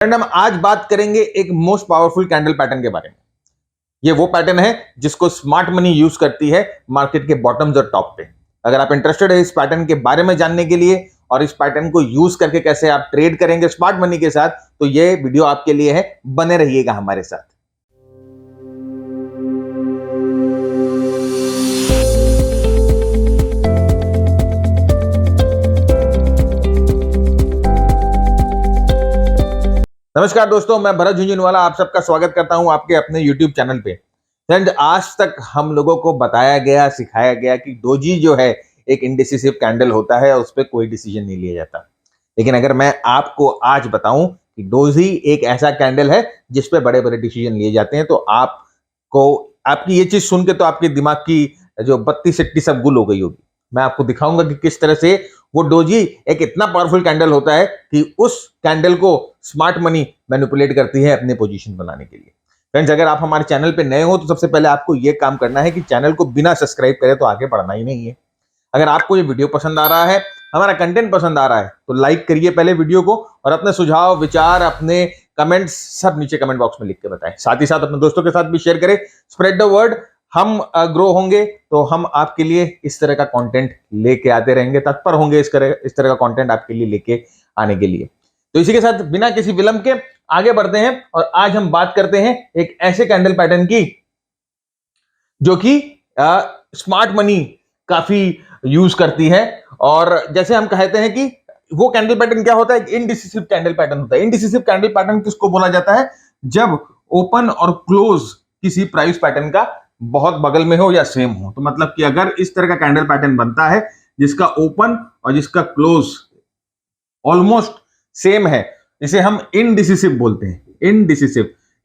Friend, हम आज बात करेंगे एक मोस्ट पावरफुल कैंडल पैटर्न के बारे में। ये वो पैटर्न है जिसको स्मार्ट मनी यूज करती है मार्केट के बॉटम्स और टॉप पे। अगर आप इंटरेस्टेड है इस पैटर्न के बारे में जानने के लिए और इस पैटर्न को यूज करके कैसे आप ट्रेड करेंगे स्मार्ट मनी के साथ, तो ये वीडियो आपके लिए है, बने रहिएगा हमारे साथ। नमस्कार दोस्तों, मैं भरत झुंझुनवाला आप सबका स्वागत करता हूं आपके अपने YouTube चैनल पे। फ्रेंड, आज तक हम लोगों को बताया गया, सिखाया गया कि डोजी जो है एक इंडिसिसिव कैंडल होता है और उस पर कोई डिसीजन नहीं लिया जाता। लेकिन अगर मैं आपको आज बताऊं कि डोजी एक ऐसा कैंडल है जिस पे बड़े बड़े डिसीजन लिए जाते हैं, तो आपकी ये चीज सुन के तो आपके दिमाग की जो बत्ती सिट्टी सब गुल हो गई होगी। मैं आपको दिखाऊंगा कि किस तरह से वो डोजी एक इतना पावरफुल कैंडल होता है कि उस कैंडल को स्मार्ट मनी मैनिपुलेट करती है अपने पोजीशन बनाने के लिए। फ्रेंड्स, अगर आप हमारे चैनल पे नए हो तो सबसे पहले आपको ये काम करना है कि चैनल को बिना सब्सक्राइब करे तो आगे बढ़ना ही नहीं है। अगर आपको ये वीडियो पसंद आ रहा है, हमारा कंटेंट पसंद आ रहा है, तो लाइक करिए पहले वीडियो को और अपने सुझाव, विचार, अपने कमेंट्स सब नीचे कमेंट बॉक्स में लिख के बताएं। साथ ही साथ अपने दोस्तों के साथ भी शेयर करें। Spread the word. हम ग्रो होंगे तो हम आपके लिए इस तरह का कंटेंट लेके आते रहेंगे, तत्पर होंगे इस तरह का कंटेंट आपके लिए लेके आने के लिए। तो इसी के साथ बिना किसी विलंब के आगे बढ़ते हैं और आज हम बात करते हैं एक ऐसे कैंडल पैटर्न की जो कि स्मार्ट मनी काफी यूज करती है। और जैसे हम कहते हैं कि वो कैंडल पैटर्न क्या होता है, इनडिसिसिव कैंडल पैटर्न होता है। इनडिसिसिव कैंडल पैटर्न किसको बोला जाता है? जब ओपन और क्लोज किसी प्राइस पैटर्न का बहुत बगल में हो या सेम हो। तो मतलब कि अगर इस तरह का कैंडल पैटर्न बनता है जिसका ओपन और जिसका क्लोज ऑलमोस्ट सेम है, इसे हम इनडिसिसिव बोलते हैं।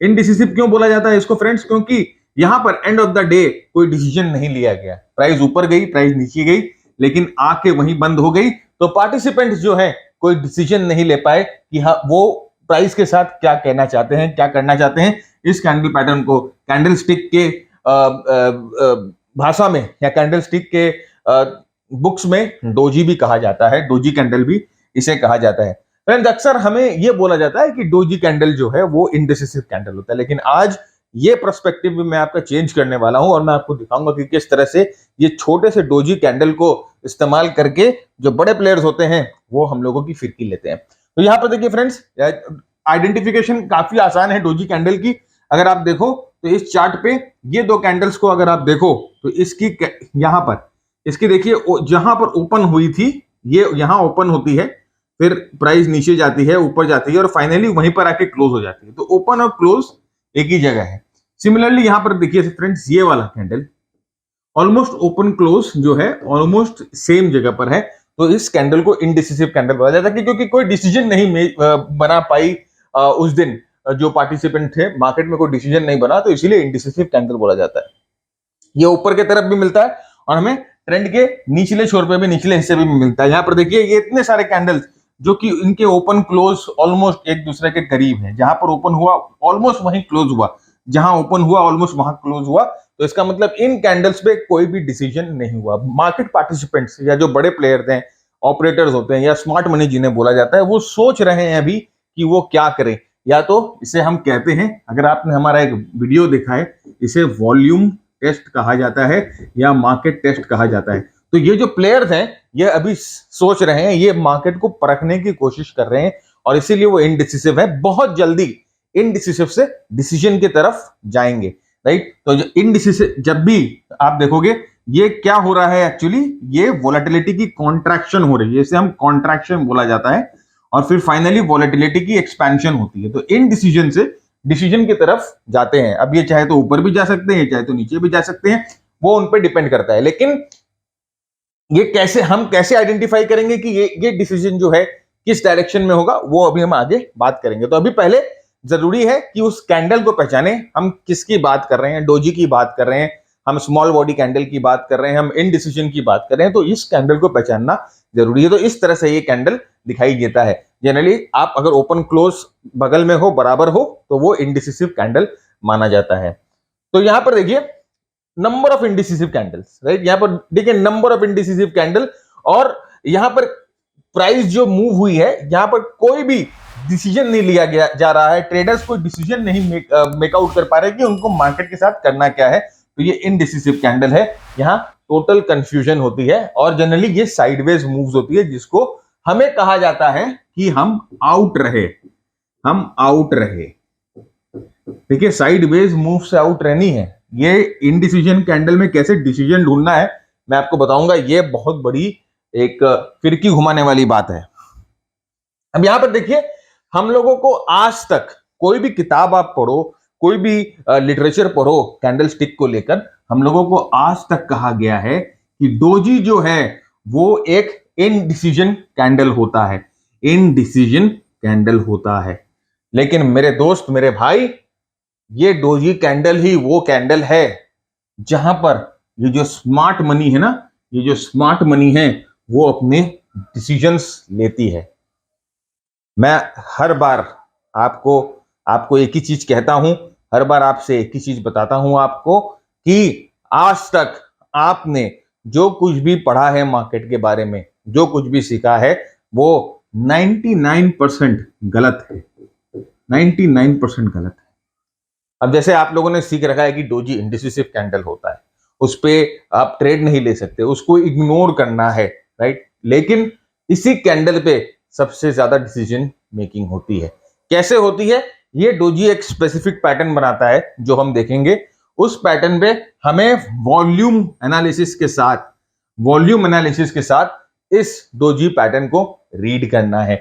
इनडिसिसिव क्यों बोला जाता है इसको फ्रेंड्स? क्योंकि यहां पर एंड ऑफ द डे कोई डिसीजन नहीं लिया गया। प्राइस ऊपर गई, प्राइस नीचे गई, लेकिन आके वहीं बंद हो गई। तो पार्टिसिपेंट्स जो है कोई डिसीजन नहीं ले पाए कि हाँ वो प्राइस के साथ क्या कहना चाहते हैं, क्या करना चाहते हैं। इस कैंडल पैटर्न को कैंडल स्टिक के भाषा में या कैंडल स्टिक के बुक्स में डोजी भी कहा जाता है। डोजी कैंडल भी इसे कहा जाता है। फ्रेंड्स, अक्सर हमें यह बोला जाता है कि डोजी कैंडल जो है वो इंडिसिसिव कैंडल होता है, लेकिन आज ये पर्सपेक्टिव भी मैं आपका चेंज करने वाला हूं और मैं आपको दिखाऊंगा कि किस तरह से ये छोटे से डोजी कैंडल को इस्तेमाल करके जो बड़े प्लेयर्स होते हैं वो हम लोगों की फिरकी लेते हैं। तो यहां पर देखिए फ्रेंड्स, आइडेंटिफिकेशन काफी आसान है डोजी कैंडल की। अगर आप देखो तो इस चार्ट पे ये दो कैंडल्स को अगर आप देखो तो इसकी यहां पर इसकी देखिए जहां पर ओपन हुई थी, ये यहां ओपन होती है, फिर प्राइस नीचे जाती है, ऊपर जाती है और फाइनली वहीं पर आके क्लोज हो जाती है। तो ओपन और क्लोज एक ही जगह है। सिमिलरली यहां पर देखिए फ्रेंड्स, ये वाला कैंडल ऑलमोस्ट ओपन क्लोज जो है ऑलमोस्ट सेम जगह पर है। तो इस कैंडल को इनडिसिसिव कैंडल बोला जाता है क्योंकि कोई डिसीजन नहीं बना पाई उस दिन जो पार्टिसिपेंट थे, मार्केट में कोई डिसीजन नहीं बना, तो इसीलिए इनडिसिसिव कैंडल बोला जाता है। ये ऊपर की तरफ भी मिलता है और हमें ट्रेंड के निचले छोर पे भी, निचले हिस्से भी मिलता है। यहाँ पर देखिए ये इतने सारे कैंडल्स जो कि इनके ओपन क्लोज ऑलमोस्ट एक दूसरे के करीब है। जहां पर ओपन हुआ ऑलमोस्ट वहीं क्लोज हुआ, जहां ओपन हुआ ऑलमोस्ट वहां क्लोज हुआ। तो इसका मतलब इन कैंडल्स पे कोई भी डिसीजन नहीं हुआ। मार्केट पार्टिसिपेंट्स या जो बड़े प्लेयर्स हैं, ऑपरेटर्स होते हैं या स्मार्ट मनी जिन्हें बोला जाता है, वो सोच रहे हैं अभी कि वो क्या करें। या तो इसे हम कहते हैं, अगर आपने हमारा एक वीडियो देखा है, इसे वॉल्यूम टेस्ट कहा जाता है या मार्केट टेस्ट कहा जाता है। तो ये जो प्लेयर्स हैं ये अभी सोच रहे हैं, ये मार्केट को परखने की कोशिश कर रहे हैं और इसीलिए वो इनडिसिसिव है। बहुत जल्दी इनडिसिसिव से डिसीजन की तरफ जाएंगे, राइट? तो जो इनडिसिसिव, जब भी आप देखोगे ये क्या हो रहा है, एक्चुअली ये वोलेटिलिटी की कॉन्ट्रैक्शन हो रही है, इसे हम कॉन्ट्रैक्शन बोला जाता है। और फिर फाइनली वोलेटिलिटी की एक्सपेंशन होती है। तो इन डिसीजन से डिसीजन की तरफ जाते हैं। अब ये चाहे तो ऊपर भी जा सकते हैं, चाहे तो नीचे भी जा सकते हैं, वो उन पर डिपेंड करता है। लेकिन ये हम कैसे आइडेंटिफाई करेंगे कि ये डिसीजन जो है किस डायरेक्शन में होगा, वो अभी हम आगे बात करेंगे। तो अभी पहले जरूरी है कि उस कैंडल को पहचाने। हम किसकी बात कर रहे हैं? डोजी की बात कर रहे हैं, हम स्मॉल बॉडी कैंडल की बात कर रहे हैं, हम इनडिसीजन की बात कर रहे हैं। तो इस कैंडल को पहचानना जरूरी है। तो इस तरह से ये कैंडल दिखाई देता है। जनरली आप अगर ओपन क्लोज बगल में हो, बराबर हो, तो वो इनडिसिसिव कैंडल माना जाता है। तो यहां पर देखिए number of indecisive candles, right? यहां पर देखिए नंबर ऑफ इनडिसिसिव कैंडल और यहां पर प्राइस जो मूव हुई है, यहां पर कोई भी डिसीजन नहीं लिया गया जा रहा है, ट्रेडर्स कोई डिसीजन नहीं मेक आउट कर पा रहे कि उनको मार्केट के साथ करना क्या है, तो ये इनडिसिसिव कैंडल है। यहां टोटल कंफ्यूजन होती है और जनरली ये साइडवेज मूव्स होती है, जिसको हमें कहा जाता है कि हम आउट रहे, हम आउट रहे। देखिए साइडवेज मूव से आउट रहनी है। ये इनडिसीजन कैंडल में कैसे डिसीजन ढूंढना है मैं आपको बताऊंगा। ये बहुत बड़ी एक फिरकी घुमाने वाली बात है। अब यहां पर देखिए, हम लोगों को आज तक कोई भी किताब आप पढ़ो, कोई भी लिटरेचर पढ़ो कैंडल स्टिक को लेकर, हम लोगों को आज तक कहा गया है कि डोजी जो है वो एक इनडिसीजन कैंडल होता है, इनडिसीजन कैंडल होता है। लेकिन मेरे दोस्त, मेरे भाई, ये डोजी कैंडल ही वो कैंडल है जहां पर ये जो स्मार्ट मनी है ना, ये जो स्मार्ट मनी है वो अपने डिसीजंस लेती है। मैं हर बार आपको एक ही चीज कहता हूं, हर बार आपसे एक ही चीज बताता हूं आपको कि आज तक आपने जो कुछ भी पढ़ा है मार्केट के बारे में, जो कुछ भी सीखा है, वो 99% गलत है, 99% गलत है। अब जैसे आप लोगों ने सीख रखा है कि डोजी इंडिसिसिव कैंडल होता है, उस पे आप ट्रेड नहीं ले सकते, उसको इग्नोर करना है, राइट। लेकिन इसी कैंडल पे सबसे ज्यादा डिसीजन मेकिंग होती है। कैसे होती है? ये डोजी एक स्पेसिफिक पैटर्न बनाता है जो हम देखेंगे। उस पैटर्न पे हमें वॉल्यूम एनालिसिस के साथ इस डोजी पैटर्न को रीड करना है।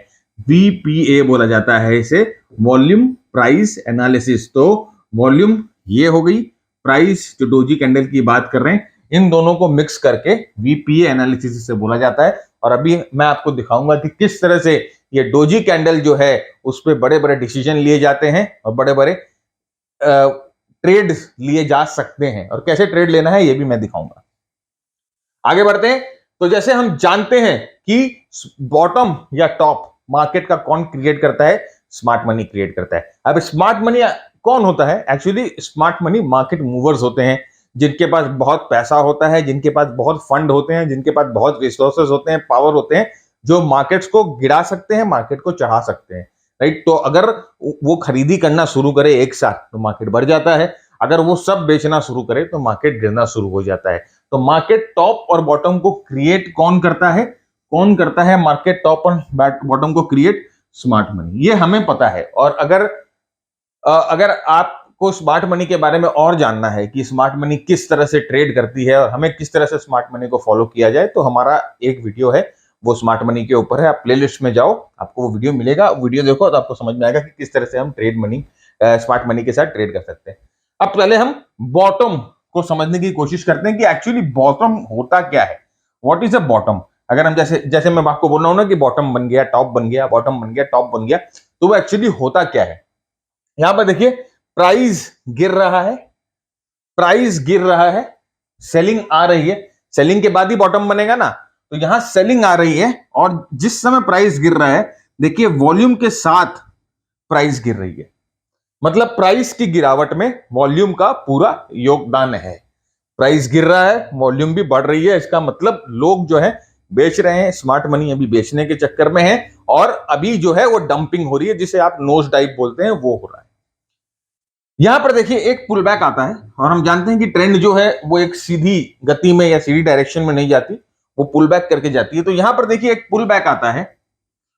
वीपीए बोला जाता है इसे, वॉल्यूम प्राइस एनालिसिस। तो वॉल्यूम ये हो गई, प्राइस जो डोजी कैंडल की बात कर रहे हैं, इन दोनों को मिक्स करके वीपीए एनालिसिस से बोला जाता है। और अभी मैं आपको दिखाऊंगा कि किस तरह से ये डोजी कैंडल जो है उस पर बड़े बड़े डिसीजन लिए जाते हैं और बड़े बड़े ट्रेड लिए जा सकते हैं, और कैसे ट्रेड लेना है ये भी मैं दिखाऊंगा। आगे बढ़ते हैं। तो जैसे हम जानते हैं कि बॉटम या टॉप मार्केट का कौन क्रिएट करता है? स्मार्ट मनी क्रिएट करता है। अब स्मार्ट मनी कौन होता है? Actually smart money market movers होते हैं, जिनके पास बहुत पैसा होता है, जिनके पास बहुत फंड होते हैं, जिनके पास बहुत रिसोर्सेज होते हैं, पावर होते हैं, जो मार्केट्स को गिरा सकते हैं, मार्केट को चढ़ा सकते हैं, राइट। तो अगर वो खरीदी करना शुरू करे एक साथ तो मार्केट बढ़ जाता है, अगर वो सब बेचना शुरू करे तो मार्केट गिरना शुरू हो जाता है। तो मार्केट टॉप और बॉटम को क्रिएट कौन करता है? कौन करता है मार्केट टॉप और बॉटम को क्रिएट? Smart money. ये हमें पता है। और अगर आपको स्मार्ट मनी के बारे में और जानना है कि स्मार्ट मनी किस तरह से ट्रेड करती है और हमें किस तरह से स्मार्ट मनी को फॉलो किया जाए, तो हमारा एक वीडियो है, वो स्मार्ट मनी के ऊपर है। आप प्लेलिस्ट में जाओ, आपको वो वीडियो मिलेगा, वीडियो देखो तो आपको समझ में आएगा कि किस तरह से हम स्मार्ट मनी के साथ ट्रेड कर सकते हैं। अब पहले हम बॉटम को समझने की कोशिश करते हैं कि एक्चुअली बॉटम होता क्या है। What is a bottom? अगर हम जैसे मैं आपको बोल रहा हूं ना कि बॉटम बन गया, टॉप बन गया, बॉटम बन गया, टॉप बन गया, तो वो एक्चुअली होता क्या है? यहां पर देखिए, प्राइस गिर रहा है, प्राइस गिर रहा है, सेलिंग आ रही है, सेलिंग के बाद ही बॉटम बनेगा ना। तो यहां सेलिंग आ रही है और जिस समय प्राइस गिर रहा है, देखिए वॉल्यूम के साथ प्राइस गिर रही है। मतलब प्राइस की गिरावट में वॉल्यूम का पूरा योगदान है। प्राइस गिर रहा है, वॉल्यूम भी बढ़ रही है, इसका मतलब लोग जो है बेच रहे हैं। स्मार्ट मनी अभी बेचने के चक्कर में है और अभी जो है वो डंपिंग हो रही है, जिसे आप नोज डाइव बोलते हैं, वो हो रहा है। यहां पर देखिए एक पुल बैक आता है और हम जानते हैं कि ट्रेंड जो है वो एक सीधी गति में या सीधी डायरेक्शन में नहीं जाती, वो पुल बैक करके जाती है। तो यहां पर देखिए एक पुल बैक आता है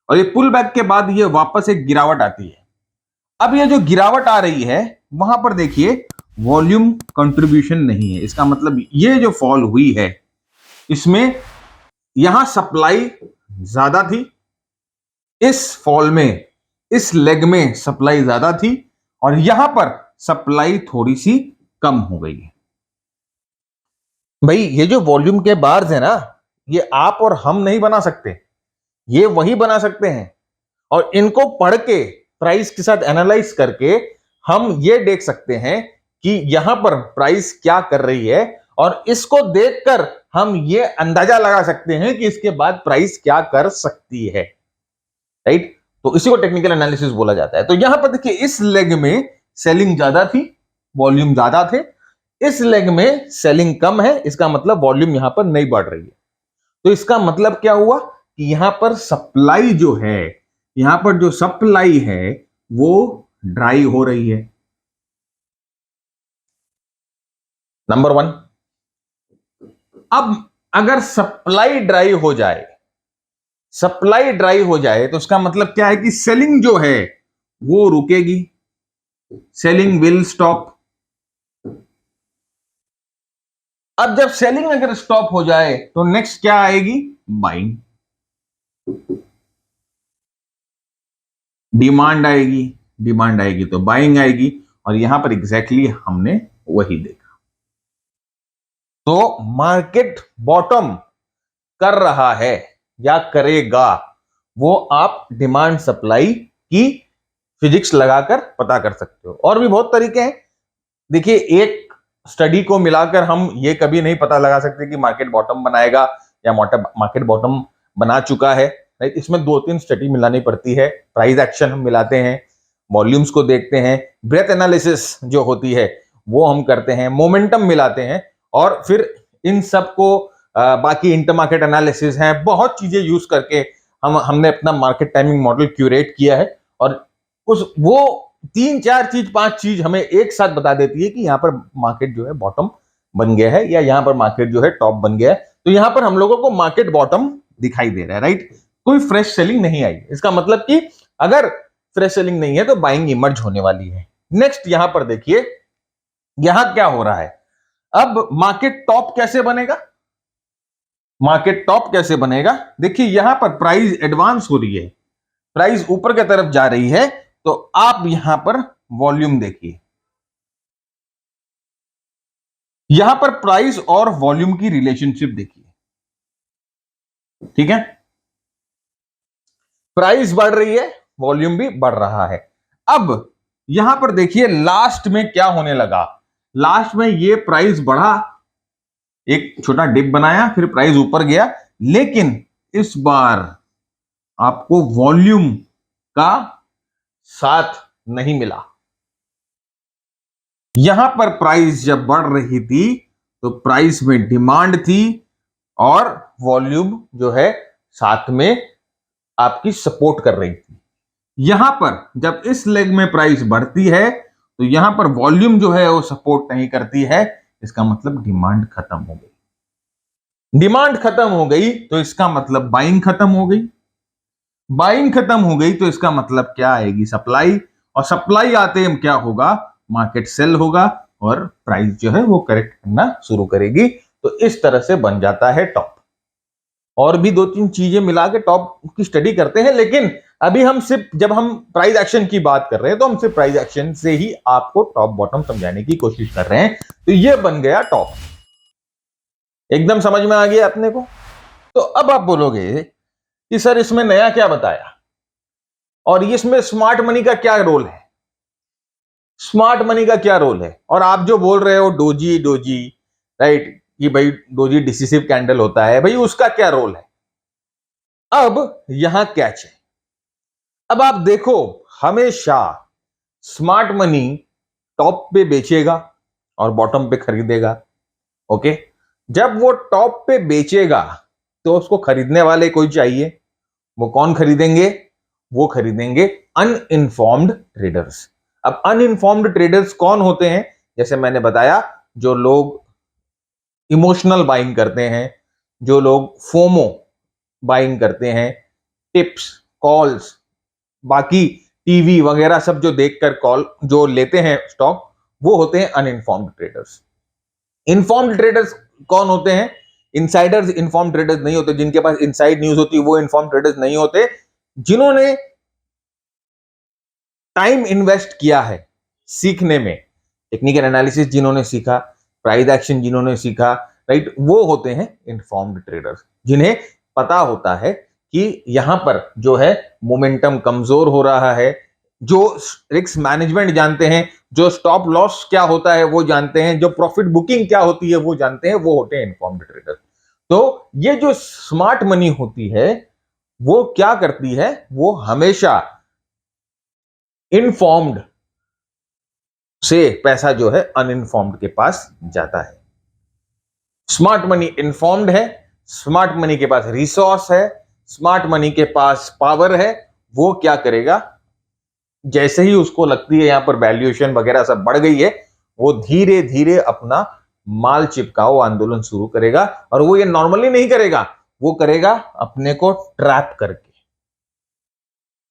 और ये पुल बैक के बाद ये वापस एक गिरावट आती है। अब ये जो गिरावट आ रही है वहां पर देखिए वॉल्यूम कंट्रीब्यूशन नहीं है। इसका मतलब ये जो फॉल हुई है इसमें यहां सप्लाई ज्यादा थी, इस फॉल में, इस लेग में सप्लाई ज्यादा थी और यहां पर सप्लाई थोड़ी सी कम हो गई है। भाई ये जो वॉल्यूम के बार्स है ना, ये आप और हम नहीं बना सकते, ये वही बना सकते हैं। और इनको पढ़ के प्राइस के साथ एनालाइज करके हम ये देख सकते हैं कि यहां पर प्राइस क्या कर रही है और इसको देखकर हम ये अंदाजा लगा सकते हैं कि इसके बाद प्राइस क्या कर सकती है, राइट। तो इसी को टेक्निकल एनालिसिस बोला जाता है। तो यहां पर देखिए इस लेग में सेलिंग ज्यादा थी, वॉल्यूम ज्यादा थे, इस लेग में सेलिंग कम है, इसका मतलब वॉल्यूम यहां पर नहीं बढ़ रही है। तो इसका मतलब क्या हुआ कि यहां पर सप्लाई जो है, यहां पर जो सप्लाई है वो ड्राई हो रही है, नंबर वन। अब अगर सप्लाई ड्राई हो जाए तो उसका मतलब क्या है कि सेलिंग जो है वो रुकेगी, सेलिंग विल स्टॉप। अब जब सेलिंग अगर स्टॉप हो जाए तो नेक्स्ट क्या आएगी, बाइंग, डिमांड आएगी तो बाइंग आएगी, और यहां पर एग्जैक्टली हमने वही देखा। तो मार्केट बॉटम कर रहा है या करेगा, वो आप डिमांड सप्लाई की फिजिक्स लगाकर पता कर सकते हो। और भी बहुत तरीके हैं। देखिए, एक स्टडी को मिलाकर हम ये कभी नहीं पता लगा सकते कि मार्केट बॉटम बनाएगा या मार्केट बॉटम बना चुका है, राइट। इसमें 2-3 स्टडी मिलानी पड़ती है। प्राइस एक्शन हम मिलाते हैं, वॉल्यूम्स को देखते हैं, ब्रेथ एनालिसिस जो होती है वो हम करते हैं, मोमेंटम मिलाते हैं, और फिर इन सब को बाकी इंटर मार्केट एनालिसिस है, बहुत चीजें यूज करके हमने अपना मार्केट टाइमिंग मॉडल क्यूरेट किया है। और वो 3-4 चीज 5 चीज हमें एक साथ बता देती है कि यहां पर मार्केट जो है बॉटम बन गया है, या यहां पर मार्केट जो है टॉप बन गया है। तो यहां पर हम लोगों को मार्केट बॉटम दिखाई दे रहा है, राइट। कोई फ्रेश सेलिंग नहीं आई, इसका मतलब कि अगर फ्रेश सेलिंग नहीं है तो बाइंग इमर्ज होने वाली है। नेक्स्ट यहां पर देखिए, यहां क्या हो रहा है। अब मार्केट टॉप कैसे बनेगा, देखिए यहां पर प्राइस एडवांस हो रही है, प्राइस ऊपर की तरफ जा रही है, तो आप यहां पर वॉल्यूम देखिए, यहां पर प्राइस और वॉल्यूम की रिलेशनशिप देखिए, ठीक है। प्राइस बढ़ रही है, वॉल्यूम भी बढ़ रहा है। अब यहां पर देखिए लास्ट में क्या होने लगा, लास्ट में ये प्राइस बढ़ा, एक छोटा डिप बनाया, फिर प्राइस ऊपर गया, लेकिन इस बार आपको वॉल्यूम का साथ नहीं मिला। यहां पर प्राइस जब बढ़ रही थी तो प्राइस में डिमांड थी, और वॉल्यूम जो है साथ में आपकी सपोर्ट कर रही थी। यहां पर जब इस लेग में प्राइस बढ़ती है तो यहां पर वॉल्यूम जो है वो सपोर्ट नहीं करती है, इसका मतलब डिमांड खत्म हो गई। डिमांड खत्म हो गई तो इसका मतलब बाइंग खत्म हो गई। बाइंग खत्म हो गई तो इसका मतलब क्या आएगी, सप्लाई, और सप्लाई आते ही क्या होगा, मार्केट सेल होगा, और प्राइस जो है वो करेक्ट करना शुरू करेगी। तो इस तरह से बन जाता है टॉप। और भी 2-3 चीजें मिला के टॉप की स्टडी करते हैं, लेकिन अभी हम सिर्फ, जब हम प्राइस एक्शन की बात कर रहे हैं तो हम सिर्फ प्राइस एक्शन से ही आपको टॉप बॉटम समझाने की कोशिश कर रहे हैं। तो ये बन गया टॉप, एकदम समझ में आ गया अपने को। तो अब आप बोलोगे कि सर इसमें नया क्या बताया, और इसमें स्मार्ट मनी का क्या रोल है, स्मार्ट मनी का क्या रोल है। और आप जो बोल रहे हो डोजी डोजी, राइट, कि भाई डोजी डिसिसिव कैंडल होता है, भाई उसका क्या रोल है। अब यहां कैच है, अब आप देखो, हमेशा स्मार्ट मनी टॉप पे बेचेगा और बॉटम पे खरीदेगा, ओके। जब वो टॉप पे बेचेगा तो उसको खरीदने वाले कोई चाहिए, वो कौन खरीदेंगे, वो खरीदेंगे अनइन्फॉर्म्ड ट्रेडर्स। अब अनइन्फॉर्म्ड ट्रेडर्स कौन होते हैं, जैसे मैंने बताया, जो लोग इमोशनल बाइंग करते हैं, जो लोग फोमो बाइंग करते हैं, टिप्स, कॉल्स, बाकी टीवी वगैरह सब जो देखकर कॉल जो लेते हैं स्टॉक, वो होते हैं अनइन्फॉर्म्ड ट्रेडर्स। इन्फॉर्म्ड ट्रेडर्स कौन होते हैं, इनसाइडर्स इन्फॉर्म्ड ट्रेडर्स नहीं होते, जिनके पास इनसाइड न्यूज होती है वो इन्फॉर्म्ड ट्रेडर्स नहीं होते। जिन्होंने टाइम इन्वेस्ट किया है सीखने में, टेक्निकल एनालिसिस जिन्होंने सीखा, प्राइस एक्शन जिन्होंने सीखा, राइट, वो होते हैं इन्फॉर्म्ड ट्रेडर्स, जिन्हें पता होता है कि यहां पर जो है मोमेंटम कमजोर हो रहा है, जो रिस्क मैनेजमेंट जानते हैं, जो स्टॉप लॉस क्या होता है वो जानते हैं, जो प्रॉफिट बुकिंग क्या होती है वो जानते हैं, वो होते हैं इन्फॉर्म्ड ट्रेडर्स। तो ये जो स्मार्ट मनी होती है वो क्या करती है, वो हमेशा इनफॉर्म्ड से पैसा जो है अनइन्फॉर्म्ड के पास जाता है। स्मार्ट मनी इन्फॉर्म्ड है, स्मार्ट मनी के पास रिसोर्स है, स्मार्ट मनी के पास पावर है, वो क्या करेगा, जैसे ही उसको लगती है यहां पर वैल्यूएशन वगैरह सब बढ़ गई है, वो धीरे धीरे अपना माल चिपकाओ आंदोलन शुरू करेगा। और वो ये नॉर्मली नहीं करेगा, वो करेगा अपने को ट्रैप करके।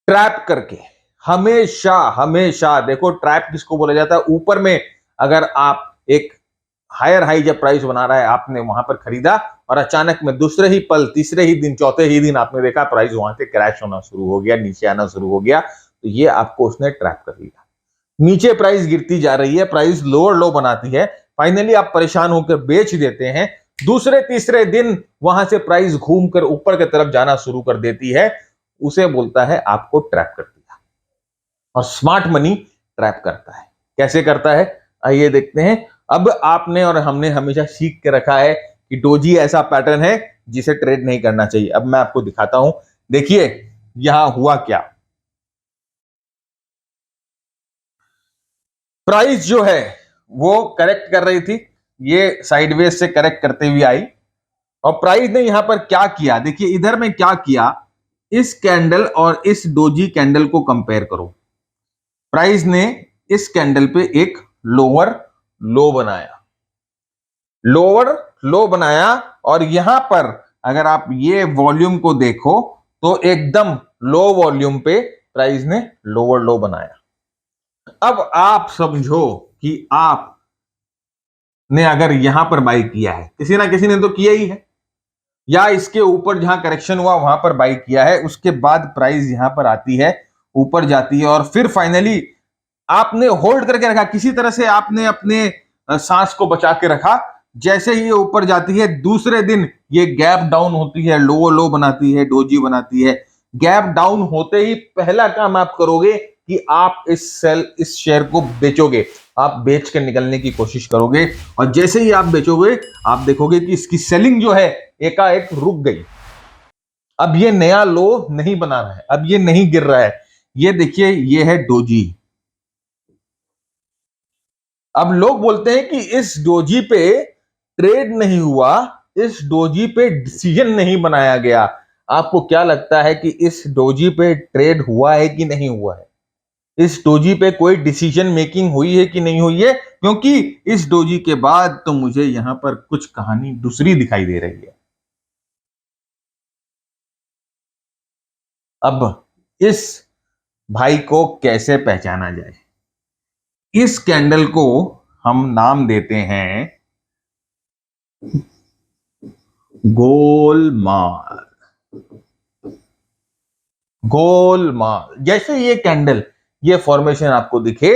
ट्रैप करके हमेशा हमेशा देखो, ट्रैप किसको बोला जाता है, ऊपर में अगर आप एक हायर हाई जब प्राइस बना रहा है, आपने वहां पर खरीदा और अचानक में दूसरे ही पल, तीसरे ही दिन, चौथे ही दिन आपने देखा प्राइस वहां से क्रैश होना शुरू हो गया, नीचे आना शुरू हो गया, तो ये आपको उसने ट्रैप कर लिया। नीचे प्राइस गिरती जा रही है, प्राइस लोअर लो बनाती है, फाइनली आप परेशान होकर बेच देते हैं, दूसरे तीसरे दिन वहां से प्राइस घूमकर ऊपर की तरफ जाना शुरू कर देती है, उसे बोलता है आपको ट्रैप कर दिया। और स्मार्ट मनी ट्रैप करता है। कैसे करता है, आइए देखते हैं। अब आपने और हमने हमेशा सीख के रखा है कि डोजी ऐसा पैटर्न है जिसे ट्रेड नहीं करना चाहिए। अब मैं आपको दिखाता हूं, देखिए यहां हुआ क्या। प्राइस जो है वो करेक्ट कर रही थी, ये साइडवेज से करेक्ट करते हुए आई, और प्राइस ने यहां पर क्या किया, देखिए इधर में क्या किया, इस कैंडल और इस डोजी कैंडल को कंपेयर करो। प्राइस ने इस कैंडल पे एक लोअर लो बनाया, लोअर लो बनाया, और यहां पर अगर आप ये वॉल्यूम को देखो तो एकदम लो वॉल्यूम पे प्राइस ने लोअर लो बनाया। अब आप समझो कि आप ने अगर यहां पर बाई किया है, किसी ना किसी ने तो किया ही है, या इसके ऊपर जहां करेक्शन हुआ वहां पर बाई किया है, उसके बाद प्राइस यहां पर आती है, ऊपर जाती है, और फिर फाइनली आपने होल्ड करके रखा, किसी तरह से आपने अपने सांस को बचा के रखा। जैसे ही ये ऊपर जाती है, दूसरे दिन ये गैप डाउन होती है, लो लो बनाती है, डोजी बनाती है। गैप डाउन होते ही पहला काम आप करोगे कि आप इस शेयर को बेचोगे, आप बेच कर निकलने की कोशिश करोगे, और जैसे ही आप बेचोगे आप देखोगे कि इसकी सेलिंग जो है एकाएक रुक गई। अब ये नया लो नहीं बना रहा है, अब ये नहीं गिर रहा है, ये देखिए ये है डोजी। अब लोग बोलते हैं कि इस डोजी पे ट्रेड नहीं हुआ, इस डोजी पे डिसीजन नहीं बनाया गया। आपको क्या लगता है कि इस डोजी पे ट्रेड हुआ है कि नहीं हुआ है, इस डोजी पे कोई डिसीजन मेकिंग हुई है कि नहीं हुई है? क्योंकि इस डोजी के बाद तो मुझे यहां पर कुछ कहानी दूसरी दिखाई दे रही है। अब इस भाई को कैसे पहचाना जाए, इस कैंडल को हम नाम देते हैं गोलमाल। गोलमाल, जैसे ये कैंडल, ये फॉर्मेशन आपको दिखे,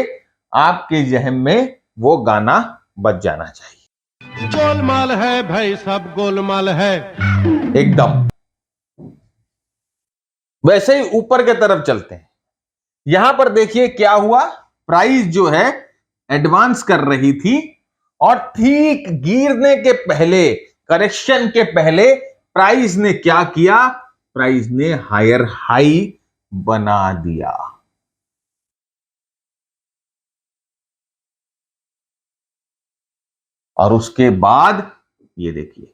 आपके जहन में वो गाना बज जाना चाहिए, गोलमाल है भाई, सब गोलमाल है एकदम। वैसे ही ऊपर की तरफ चलते हैं, यहां पर देखिए क्या हुआ, प्राइस जो है एडवांस कर रही थी, और ठीक गिरने के पहले, करेक्शन के पहले प्राइस ने क्या किया, प्राइस ने हायर हाई बना दिया। और उसके बाद ये देखिए,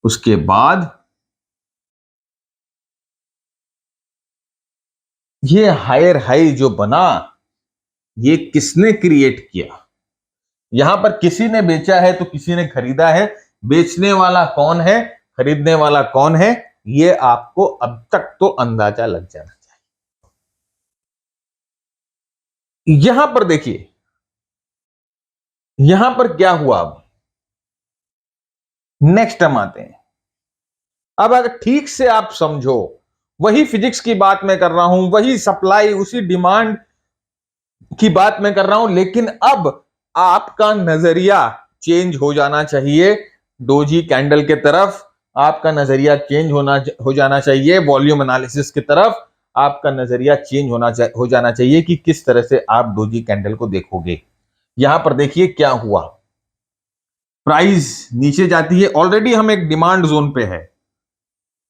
उसके बाद ये हायर हाई जो बना, ये किसने क्रिएट किया? यहां पर किसी ने बेचा है तो किसी ने खरीदा है। बेचने वाला कौन है, खरीदने वाला कौन है, ये आपको अब तक तो अंदाजा लग जाना चाहिए। यहां पर देखिए, यहां पर क्या हुआ, अब नेक्स्ट हम आते हैं। अब अगर ठीक से आप समझो, वही फिजिक्स की बात मैं कर रहा हूं, वही सप्लाई, उसी डिमांड की बात मैं कर रहा हूं, लेकिन अब आपका नजरिया चेंज हो जाना चाहिए डोजी कैंडल के तरफ, आपका नजरिया चेंज हो जाना चाहिए वॉल्यूम एनालिसिस की तरफ, आपका नजरिया चेंज हो जाना चाहिए कि किस तरह से आप डोजी कैंडल को देखोगे। यहां पर देखिए क्या हुआ, प्राइस नीचे जाती है, ऑलरेडी हम एक डिमांड जोन पे है।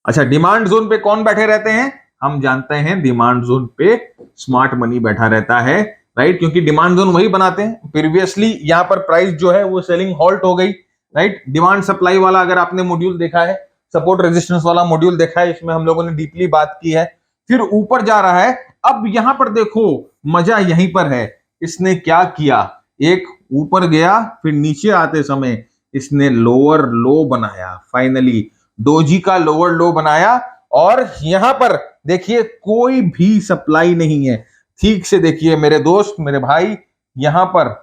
अच्छा, डिमांड जोन पे कौन बैठे रहते हैं, हम जानते हैं डिमांड जोन पे स्मार्ट मनी बैठा रहता है, राइट, क्योंकि डिमांड जोन वही बनाते हैं। प्रीवियसली यहां पर प्राइस जो है वो सेलिंग हॉल्ट हो गई, राइट। डिमांड सप्लाई वाला अगर आपने मॉड्यूल देखा है सपोर्ट रेजिस्टेंस वाला मॉड्यूल देखा है, इसमें हम लोगों ने डीपली बात की है। फिर ऊपर जा रहा है। अब यहां पर देखो, मजा यहीं पर है। इसने क्या किया, एक ऊपर गया, फिर नीचे आते समय इसने लोअर लो बनाया। फाइनली डोजी का लोअर लो बनाया, और यहां पर देखिए कोई भी सप्लाई नहीं है। ठीक से देखिए मेरे दोस्त, मेरे भाई, यहां पर